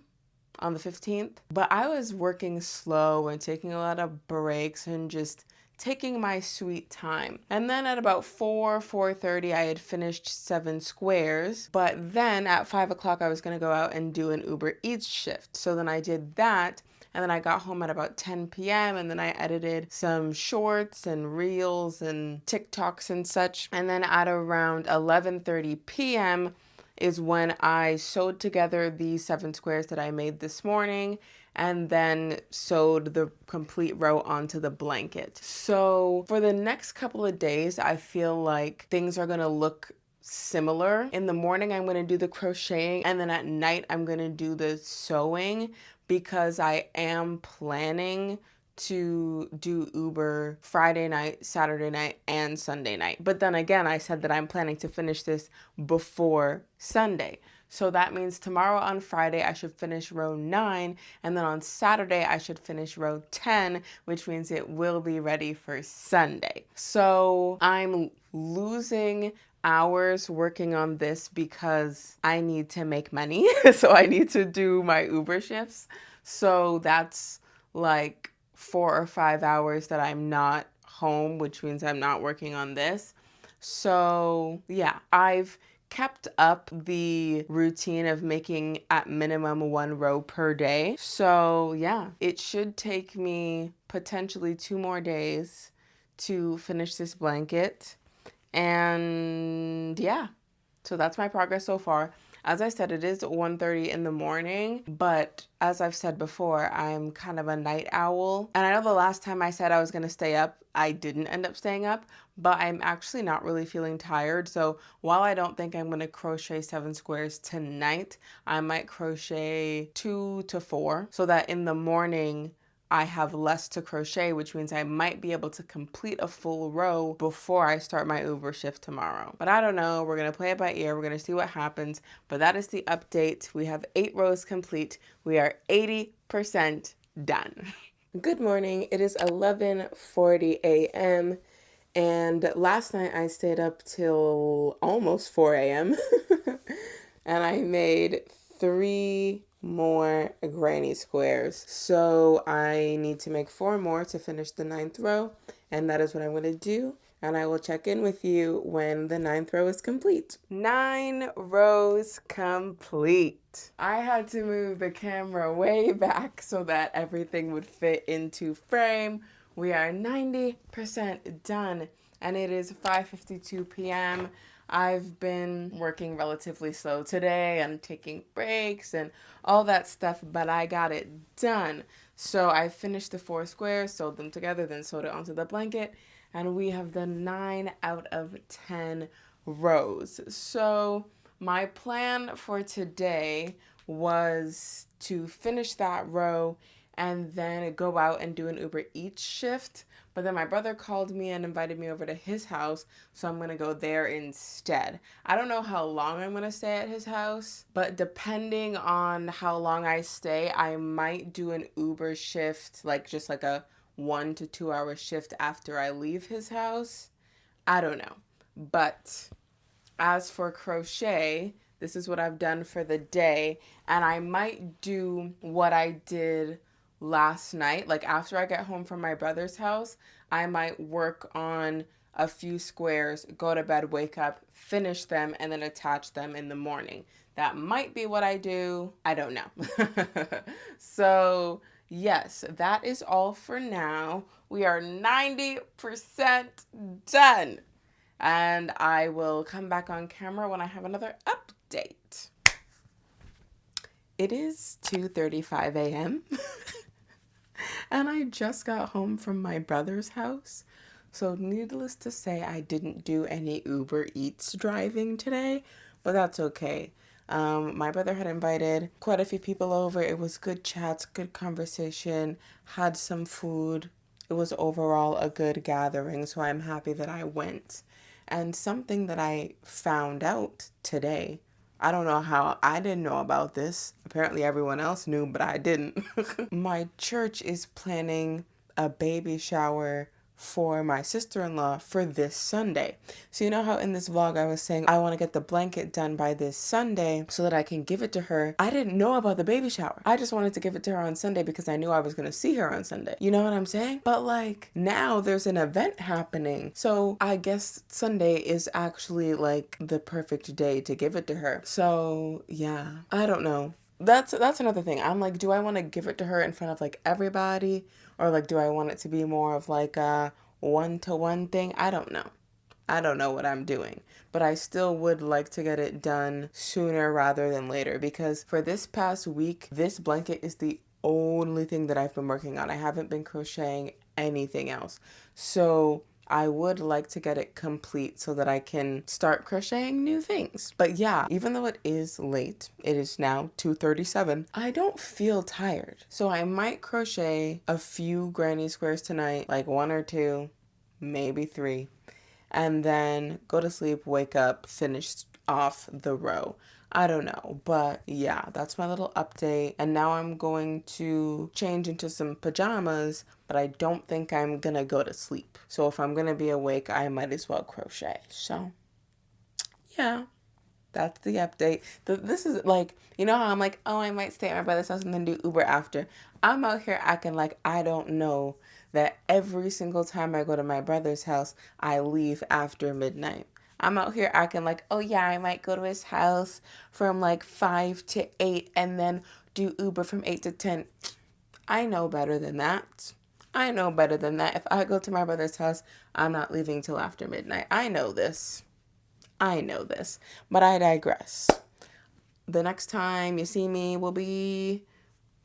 on the 15th. But I was working slow and taking a lot of breaks and just taking my sweet time. And then at about 4:30, I had finished 7 squares. But then at 5 o'clock, I was going to go out and do an Uber Eats shift. So then I did that. And then I got home at about 10 p.m. and then I edited some shorts and reels and TikToks and such. And then at around 11:30 p.m. is when I sewed together the 7 squares that I made this morning and then sewed the complete row onto the blanket. So for the next couple of days, I feel like things are gonna look similar. In the morning, I'm gonna do the crocheting, and then at night, I'm gonna do the sewing because I am planning to do Uber Friday night, Saturday night, and Sunday night. But then again, I said that I'm planning to finish this before Sunday. So that means tomorrow on Friday, I should finish row 9, and then on Saturday, I should finish row 10, which means it will be ready for Sunday. So I'm losing hours working on this because I need to make money. So I need to do my Uber shifts. So that's like 4 or 5 hours that I'm not home, which means I'm not working on this. So yeah, I've kept up the routine of making at minimum 1 row per day. So yeah, it should take me potentially 2 more days to finish this blanket. And yeah, so that's my progress so far. As I said, it is 1:30 in the morning, but as I've said before, I'm kind of a night owl. And I know the last time I said I was going to stay up, I didn't end up staying up, but I'm actually not really feeling tired. So while I don't think I'm going to crochet 7 squares tonight, I might crochet 2 to 4 so that in the morning I have less to crochet, which means I might be able to complete a full row before I start my Uber shift tomorrow. But I don't know. We're going to play it by ear. We're going to see what happens. But that is the update. We have 8 rows complete. We are 80% 90% done. Good morning. It is 11:40 a.m. and last night I stayed up till almost 4 a.m. and I made 3 more granny squares. So I need to make 4 more to finish the 9th row, and that is what I'm going to do. And I will check in with you when the 9th row is complete. 9 rows complete. I had to move the camera way back so that everything would fit into frame. We are 90% done, and it is 5:52 p.m. I've been working relatively slow today and taking breaks and all that stuff, but I got it done. So I finished the 4 squares, sewed them together, then sewed it onto the blanket, and we have done 9 out of 10 rows. So my plan for today was to finish that row and then go out and do an Uber Eats shift. But then my brother called me and invited me over to his house, so I'm going to go there instead. I don't know how long I'm going to stay at his house, but depending on how long I stay, I might do an Uber shift, like just like a 1 to 2 hour shift after I leave his house. I don't know. But as for crochet, this is what I've done for the day, and I might do what I did last night. Like after I get home from my brother's house, I might work on a few squares, go to bed, wake up, finish them, and then attach them in the morning. That might be what I do. I don't know. So yes, that is all for now. We are 90% done. And I will come back on camera when I have another update. It is 2:35 a.m. and I just got home from my brother's house. So needless to say, I didn't do any Uber Eats driving today, but that's okay. My brother had invited quite a few people over. It was good chats, good conversation, had some food. It was overall a good gathering, so I'm happy that I went. And something that I found out today, I don't know how I didn't know about this. Apparently everyone else knew, but I didn't. My church is planning a baby shower for my sister-in-law for this Sunday. So you know how in this vlog I was saying I want to get the blanket done by this Sunday so that I can give it to her. I didn't know about the baby shower. I just wanted to give it to her on Sunday because I knew I was going to see her on Sunday. You know what I'm saying? But like now there's an event happening. So I guess Sunday is actually like the perfect day to give it to her. So yeah, I don't know. That's another thing. I'm like, do I want to give it to her in front of like everybody? Or like, do I want it to be more of like a one-to-one thing? I don't know. I don't know what I'm doing. But I still would like to get it done sooner rather than later. Because for this past week, this blanket is the only thing that I've been working on. I haven't been crocheting anything else. So I would like to get it complete so that I can start crocheting new things. But yeah, even though it is late, it is now 2:37, I don't feel tired. So I might crochet a few granny squares tonight, like 1 or 2, maybe 3, and then go to sleep, wake up, finish off the row. I don't know, but yeah, that's my little update. And now I'm going to change into some pajamas, but I don't think I'm gonna go to sleep. So if I'm gonna be awake, I might as well crochet. So yeah, that's the update. This is like, you know how I'm like, oh, I might stay at my brother's house and then do Uber after. I'm out here acting like I don't know that every single time I go to my brother's house, I leave after midnight. I'm out here acting like, oh yeah, I might go to his house from like 5 to 8 and then do Uber from 8 to 10. I know better than that. I know better than that. If I go to my brother's house, I'm not leaving till after midnight. I know this. I know this. But I digress. The next time you see me will be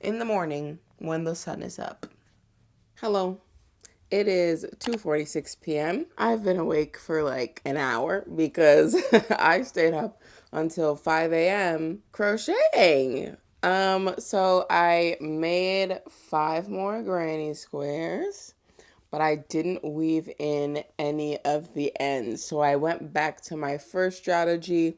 in the morning when the sun is up. Hello. It is 2:46 p.m. I've been awake for like an hour because I stayed up until 5 a.m. crocheting. So I made 5 more granny squares, but I didn't weave in any of the ends. So I went back to my first strategy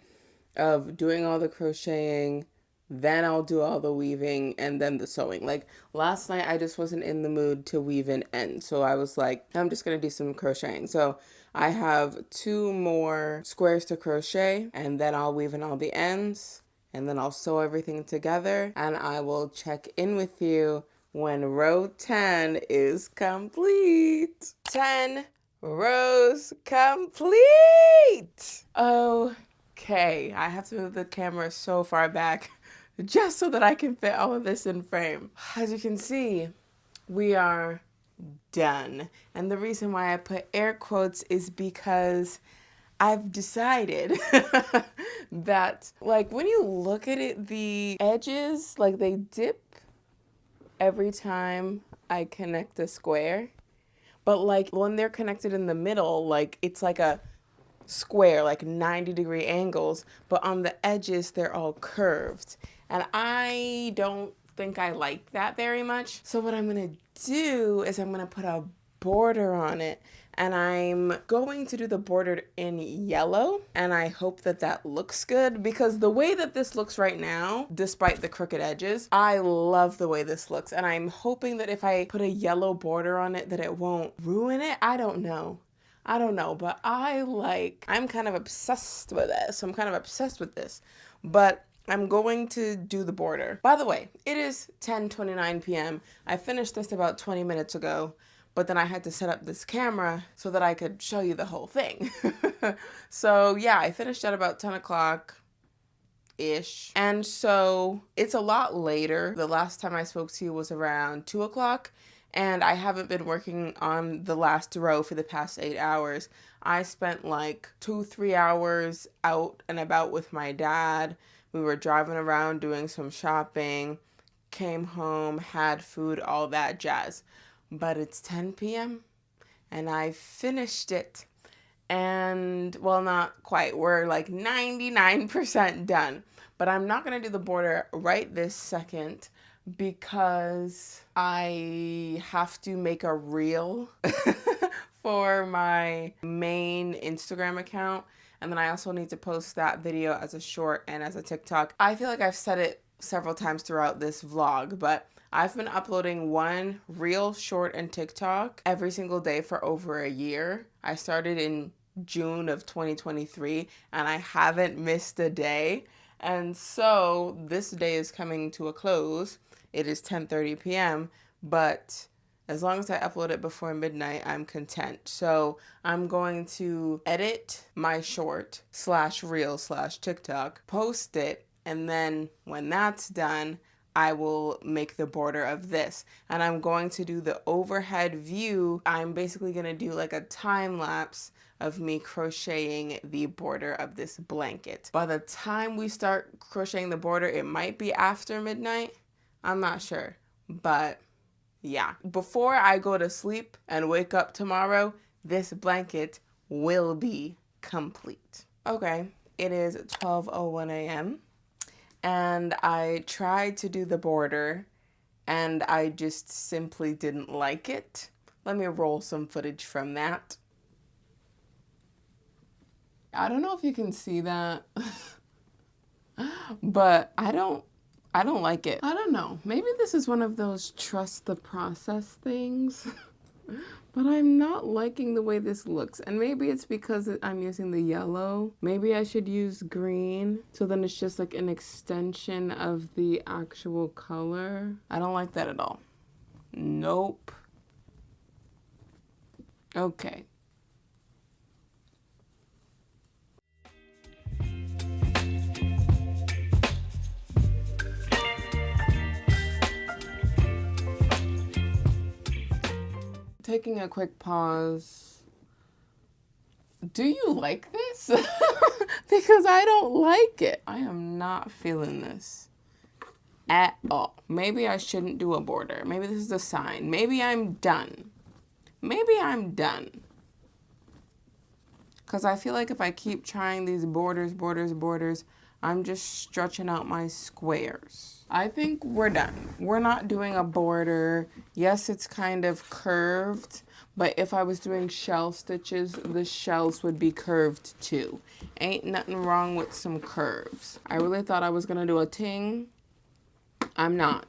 of doing all the crocheting, then I'll do all the weaving and then the sewing. Like last night, I just wasn't in the mood to weave an end. So I was like, I'm just going to do some crocheting. So I have 2 more squares to crochet, and then I'll weave in all the ends, and then I'll sew everything together, and I will check in with you when row 10 is complete. 10 rows complete. Okay, I have to move the camera so far back just so that I can fit all of this in frame. As you can see, we are done. And the reason why I put air quotes is because I've decided that, like, when you look at it, the edges, like, they dip every time I connect a square. But, like, when they're connected in the middle, like, it's like a square, like 90-degree angles, but on the edges, they're all curved. And I don't think I like that very much. So what I'm gonna do is I'm gonna put a border on it, and I'm going to do the border in yellow, and I hope that that looks good, because the way that this looks right now, despite the crooked edges, I love the way this looks, and I'm hoping that if I put a yellow border on it that it won't ruin it. I don't know, but I'm kind of obsessed with this. I'm kind of obsessed with this, but I'm going to do the border. By the way, it is 10:29 p.m. I finished this about 20 minutes ago, but then I had to set up this camera so that I could show you the whole thing. So yeah, I finished at about 10 o'clock-ish. And so it's a lot later. The last time I spoke to you was around 2 o'clock. And I haven't been working on the last row for the past 8 hours. I spent like 2-3 hours out and about with my dad. We were driving around doing some shopping, came home, had food, all that jazz. But it's 10 p.m. and I finished it. And, well, not quite. We're like 99% done. But I'm not going to do the border right this second, because I have to make a reel for my main Instagram account. And then I also need to post that video as a short and as a TikTok. I feel like I've said it several times throughout this vlog, but I've been uploading one reel, short, and TikTok every single day for over a year. I started in June of 2023, and I haven't missed a day. And so this day is coming to a close. It is 10:30 p.m., but as long as I upload it before midnight, I'm content. So I'm going to edit my short /reel/TikTok, post it, and then when that's done, I will make the border of this. And I'm going to do the overhead view. I'm basically going to do like a time lapse of me crocheting the border of this blanket. By the time we start crocheting the border, it might be after midnight. I'm not sure, but yeah. Before I go to sleep and wake up tomorrow, this blanket will be complete. Okay, it is 12:01 a.m. and I tried to do the border and I just simply didn't like it. Let me roll some footage from that. I don't know if you can see that, but I don't like it. I don't know. Maybe this is one of those trust the process things, but I'm not liking the way this looks. And maybe it's because I'm using the yellow. Maybe I should use green, so then it's just like an extension of the actual color. I don't like that at all. Nope. Okay. Taking a quick pause. Do you like this? Because I don't like it. I am not feeling this at all. Maybe I shouldn't do a border. Maybe this is a sign. Maybe I'm done. Maybe I'm done. Because I feel like if I keep trying these borders, I'm just stretching out my squares. I think we're done. We're not doing a border. Yes, it's kind of curved, but if I was doing shell stitches, the shells would be curved too. Ain't nothing wrong with some curves. I really thought I was gonna do a ting, I'm not.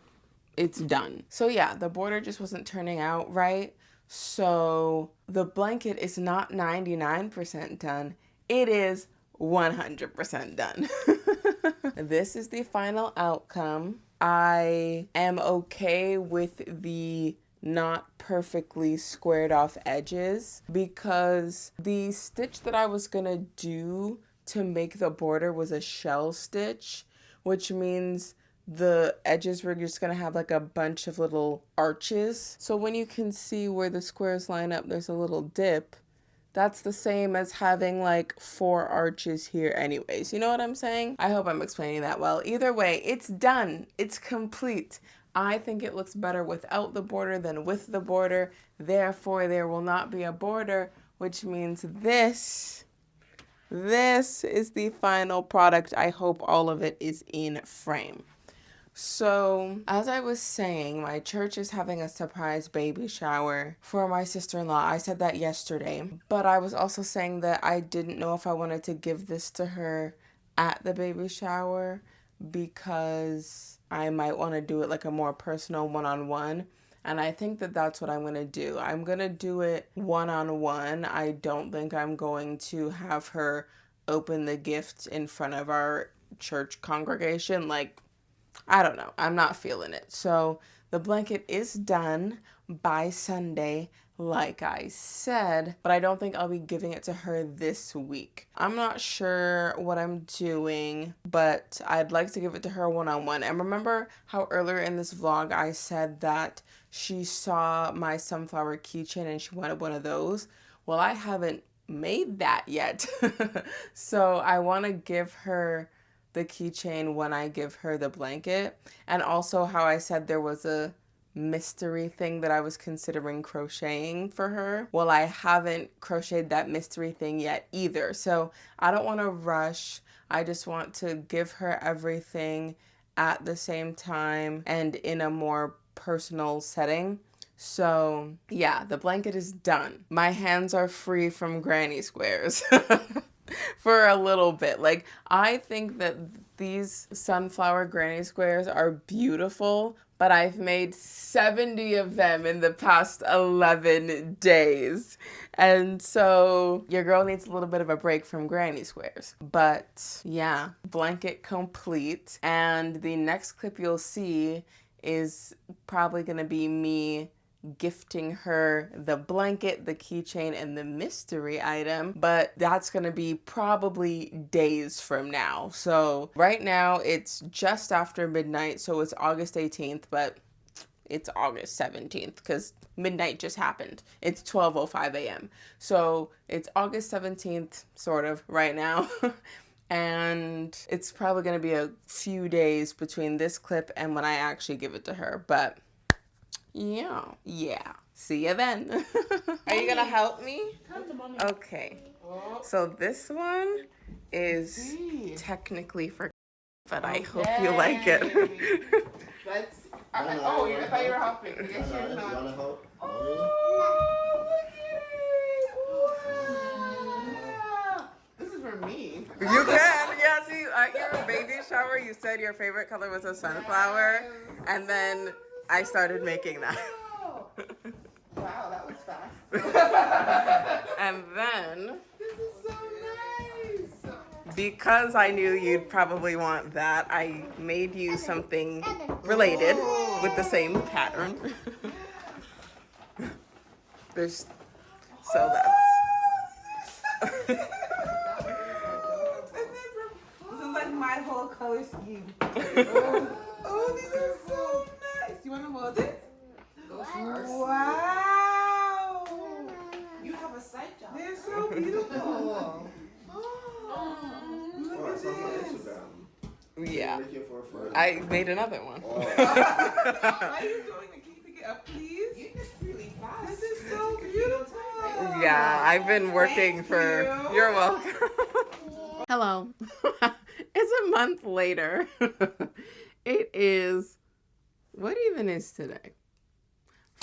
It's done. So yeah, the border just wasn't turning out right. So the blanket is not 99% done. It is 100% done. This is the final outcome. I am okay with the not perfectly squared off edges because the stitch that I was gonna do to make the border was a shell stitch, which means the edges were just gonna have like a bunch of little arches. So when you can see where the squares line up, there's a little dip. That's the same as having like 4 arches here anyways. You know what I'm saying? I hope I'm explaining that well. Either way, it's done. It's complete. I think it looks better without the border than with the border. Therefore, there will not be a border, which means this is the final product. I hope all of it is in frame. So, as I was saying, my church is having a surprise baby shower for my sister-in-law. I said that yesterday, but I was also saying that I didn't know if I wanted to give this to her at the baby shower because I might want to do it like a more personal one-on-one. And I think that that's what I'm going to do. I'm going to do it one-on-one. I don't think I'm going to have her open the gift in front of our church congregation. Like, I don't know. I'm not feeling it. So the blanket is done by Sunday, like I said, but I don't think I'll be giving it to her this week. I'm not sure what I'm doing, but I'd like to give it to her one-on-one. And remember how earlier in this vlog I said that she saw my sunflower keychain and she wanted one of those? Well, I haven't made that yet. So I want to give her the keychain when I give her the blanket. And also how I said there was a mystery thing that I was considering crocheting for her. Well, I haven't crocheted that mystery thing yet either. So I don't want to rush. I just want to give her everything at the same time and in a more personal setting. So yeah, the blanket is done. My hands are free from granny squares. For a little bit. Like, I think that these sunflower granny squares are beautiful, but I've made 70 of them in the past 11 days. And so your girl needs a little bit of a break from granny squares. But yeah, blanket complete. And the next clip you'll see is probably going to be me gifting her the blanket, the keychain, and the mystery item, but that's gonna be probably days from now. So right now it's just after midnight, so it's August 18th, but it's August 17th because midnight just happened. It's 12:05 a.m. So it's August 17th, sort of, right now. And it's probably gonna be a few days between this clip and when I actually give it to her, but yeah. See you then. Are you gonna help me? Okay. So this one is technically for, but I hope you like it. Let's. I thought you were helping. I guess you're not. You wanna help? This is for me. You can, yeah. See, at your baby shower, you said your favorite color was a sunflower, and then I started making that. Wow, that was fast. And then, This is so nice. because I knew you'd probably want that, I made you something related with the same pattern. There's, so that's. This is like my whole color scheme. Oh, these are so nice. You want to hold it? Wow. You have a side job. They're so beautiful. Look at this. Yeah. I made another one. How are you doing it? Can you pick it up, please? You did really fast. This is so beautiful. Yeah, I've been working for. You're welcome. Hello. It's a month later. It is. What even is today?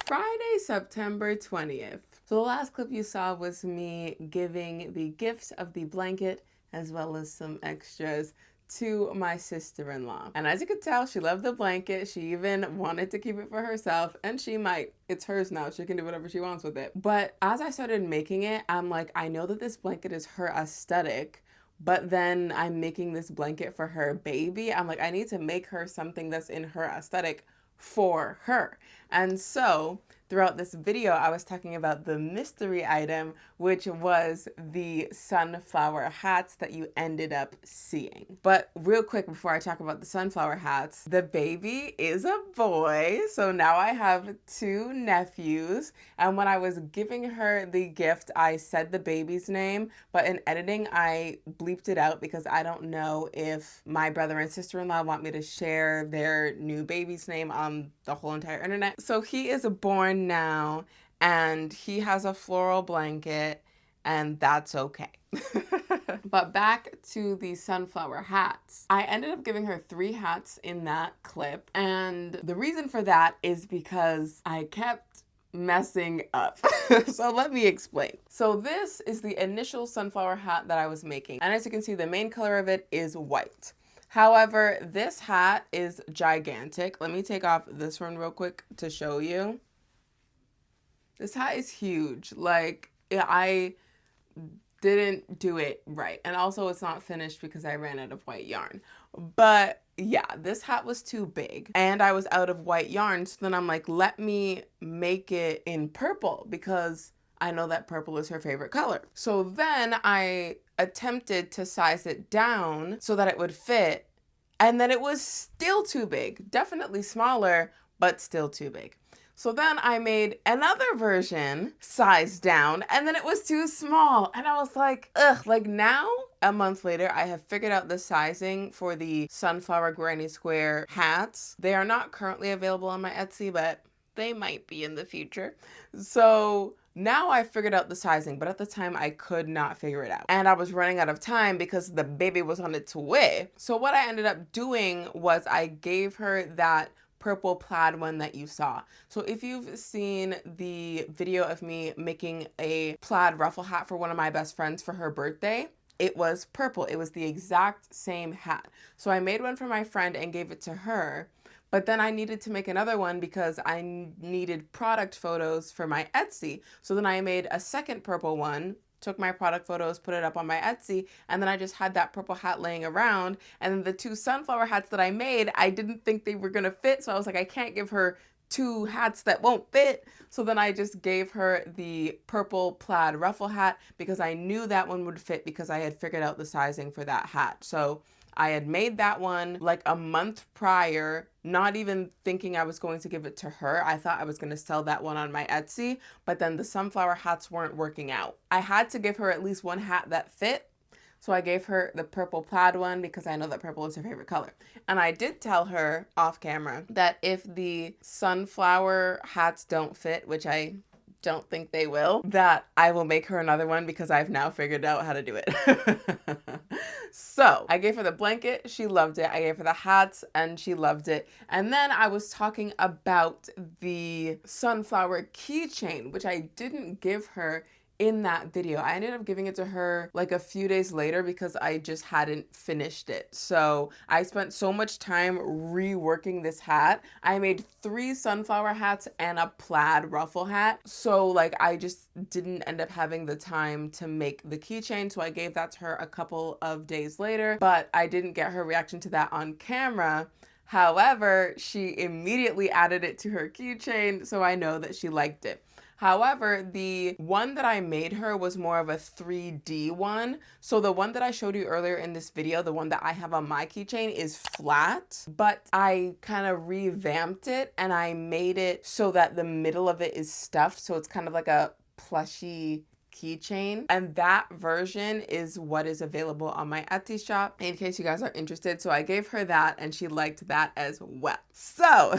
Friday, September 20th. So the last clip you saw was me giving the gift of the blanket as well as some extras to my sister-in-law. And as you could tell, she loved the blanket. She even wanted to keep it for herself, and she might. It's hers now. She can do whatever she wants with it. But as I started making it, I'm like, I know that this blanket is her aesthetic, but then I'm making this blanket for her baby. I'm like, I need to make her something that's in her aesthetic for her. And so throughout this video, I was talking about the mystery item, which was the sunflower hats that you ended up seeing. But real quick, before I talk about the sunflower hats, the baby is a boy. So now I have 2 nephews. And when I was giving her the gift, I said the baby's name, but in editing, I bleeped it out because I don't know if my brother and sister-in-law want me to share their new baby's name on the whole entire internet. So he is born now, and he has a floral blanket, and that's okay. But back to the sunflower hats. I ended up giving her 3 hats in that clip, and the reason for that is because I kept messing up. So let me explain. So this is the initial sunflower hat that I was making, and as you can see, the main color of it is white. However, this hat is gigantic. Let me take off this one real quick to show you. This hat is huge. Like, I didn't do it right. And also it's not finished because I ran out of white yarn. But yeah, this hat was too big and I was out of white yarn. So then I'm like, let me make it in purple because I know that purple is her favorite color. So then I attempted to size it down so that it would fit, and then it was still too big. Definitely smaller, but still too big. So then I made another version sized down, and then it was too small. And I was like, ugh, like now, a month later, I have figured out the sizing for the sunflower granny square hats. They are not currently available on my Etsy, but they might be in the future. So now I figured out the sizing, but at the time I could not figure it out. And I was running out of time because the baby was on its way. So what I ended up doing was I gave her that purple plaid one that you saw. So if you've seen the video of me making a plaid ruffle hat for one of my best friends for her birthday, it was purple. It was the exact same hat. So I made one for my friend and gave it to her. But then I needed to make another one because I needed product photos for my Etsy. So then I made a second purple one, took my product photos, put it up on my Etsy, and then I just had that purple hat laying around. And then the 2 sunflower hats that I made, I didn't think they were gonna fit. So I was like, I can't give her 2 hats that won't fit. So then I just gave her the purple plaid ruffle hat because I knew that one would fit because I had figured out the sizing for that hat. So I had made that one like a month prior, not even thinking I was going to give it to her. I thought I was going to sell that one on my Etsy, but then the sunflower hats weren't working out. I had to give her at least one hat that fit. So I gave her the purple plaid one because I know that purple is her favorite color. And I did tell her off camera that if the sunflower hats don't fit, which I don't think they will, that I will make her another one because I've now figured out how to do it. So I gave her the blanket, she loved it. I gave her the hats and she loved it. And then I was talking about the sunflower keychain, which I didn't give her in that video. I ended up giving it to her like a few days later because I just hadn't finished it. So I spent so much time reworking this hat. I made 3 sunflower hats and a plaid ruffle hat. So like I just didn't end up having the time to make the keychain. So I gave that to her a couple of days later, but I didn't get her reaction to that on camera. However, she immediately added it to her keychain, so I know that she liked it. However, the one that I made her was more of a 3D one. So the one that I showed you earlier in this video, the one that I have on my keychain, is flat, but I kind of revamped it and I made it so that the middle of it is stuffed. So it's kind of like a plushy keychain, and that version is what is available on my Etsy shop in case you guys are interested. So I gave her that and she liked that as well. So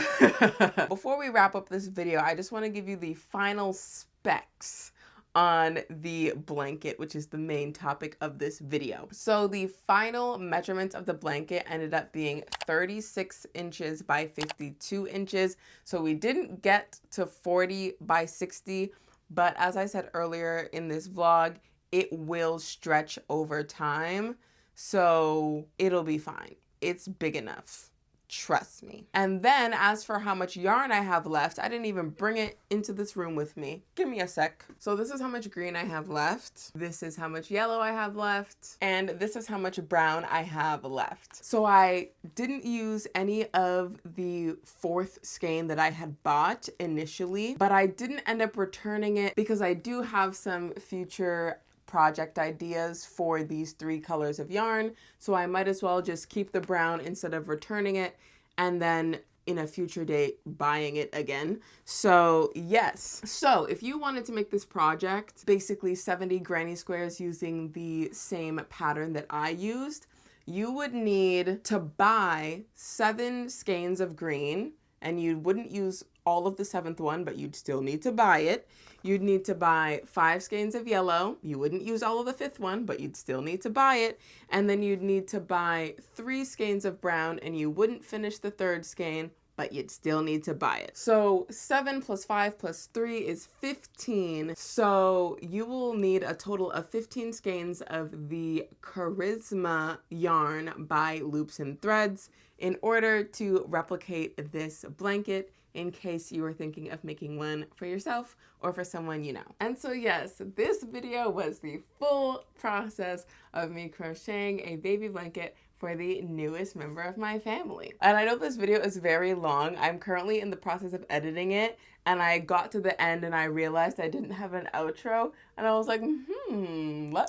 before we wrap up this video, I just want to give you the final specs on the blanket, which is the main topic of this video. So the final measurements of the blanket ended up being 36 inches by 52 inches. So we didn't get to 40 by 60, but as I said earlier in this vlog, it will stretch over time. So it'll be fine. It's big enough. Trust me. And then as for how much yarn I have left, I didn't even bring it into this room with me. Give me a sec. So this is how much green I have left. This is how much yellow I have left. And this is how much brown I have left. So I didn't use any of the 4th skein that I had bought initially, but I didn't end up returning it because I do have some future project ideas for these 3 colors of yarn, so I might as well just keep the brown instead of returning it and then in a future date buying it again. So yes, so if you wanted to make this project, basically 70 granny squares using the same pattern that I used, you would need to buy 7 skeins of green, and you wouldn't use all of the 7th one, but you'd still need to buy it. You'd need to buy 5 skeins of yellow. You wouldn't use all of the 5th one, but you'd still need to buy it. And then you'd need to buy 3 skeins of brown, and you wouldn't finish the 3rd skein, but you'd still need to buy it. So 7 plus 5 plus 3 is 15. So you will need a total of 15 skeins of the Charisma yarn by Loops and Threads in order to replicate this blanket, in case you were thinking of making one for yourself or for someone you know. And so yes, this video was the full process of me crocheting a baby blanket for the newest member of my family. And I know this video is very long. I'm currently in the process of editing it, and I got to the end and I realized I didn't have an outro, and I was like, let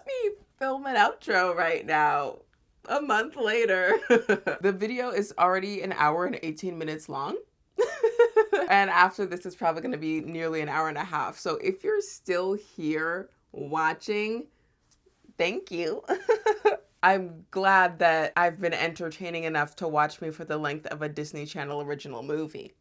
me film an outro right now. A month later. The video is already 1 hour and 18 minutes long. And after this, it's probably going to be nearly 1 hour and a half. So if you're still here watching, thank you. I'm glad that I've been entertaining enough to watch me for the length of a Disney Channel original movie.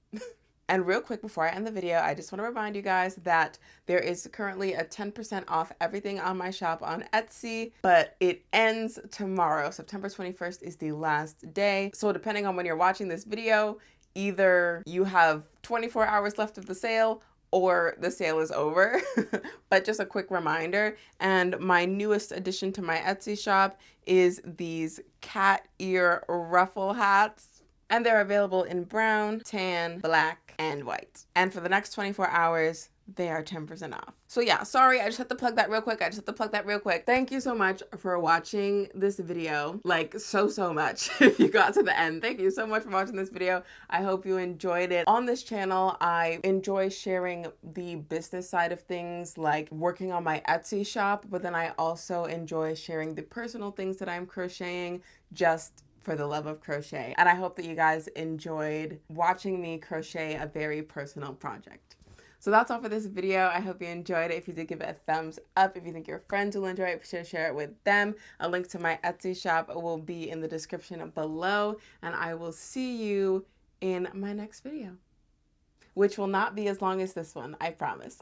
And real quick before I end the video, I just want to remind you guys that there is currently a 10% off everything on my shop on Etsy, but it ends tomorrow. September 21st is the last day. So depending on when you're watching this video, either you have 24 hours left of the sale or the sale is over. But just a quick reminder, and my newest addition to my Etsy shop is these cat ear ruffle hats. And they're available in brown, tan, black, and white. And for the next 24 hours, they are 10% off. So yeah, sorry, I just had to plug that real quick. Thank you so much for watching this video. Like, so much. If you got to the end, thank you so much for watching this video. I hope you enjoyed it. On this channel, I enjoy sharing the business side of things, like working on my Etsy shop, but then I also enjoy sharing the personal things that I'm crocheting, just for the love of crochet. And I hope that you guys enjoyed watching me crochet a very personal project. So that's all for this video. I hope you enjoyed it. If you did, give it a thumbs up. If you think your friends will enjoy it, be sure to share it with them. A link to my Etsy shop will be in the description below. And I will see you in my next video, which will not be as long as this one, I promise.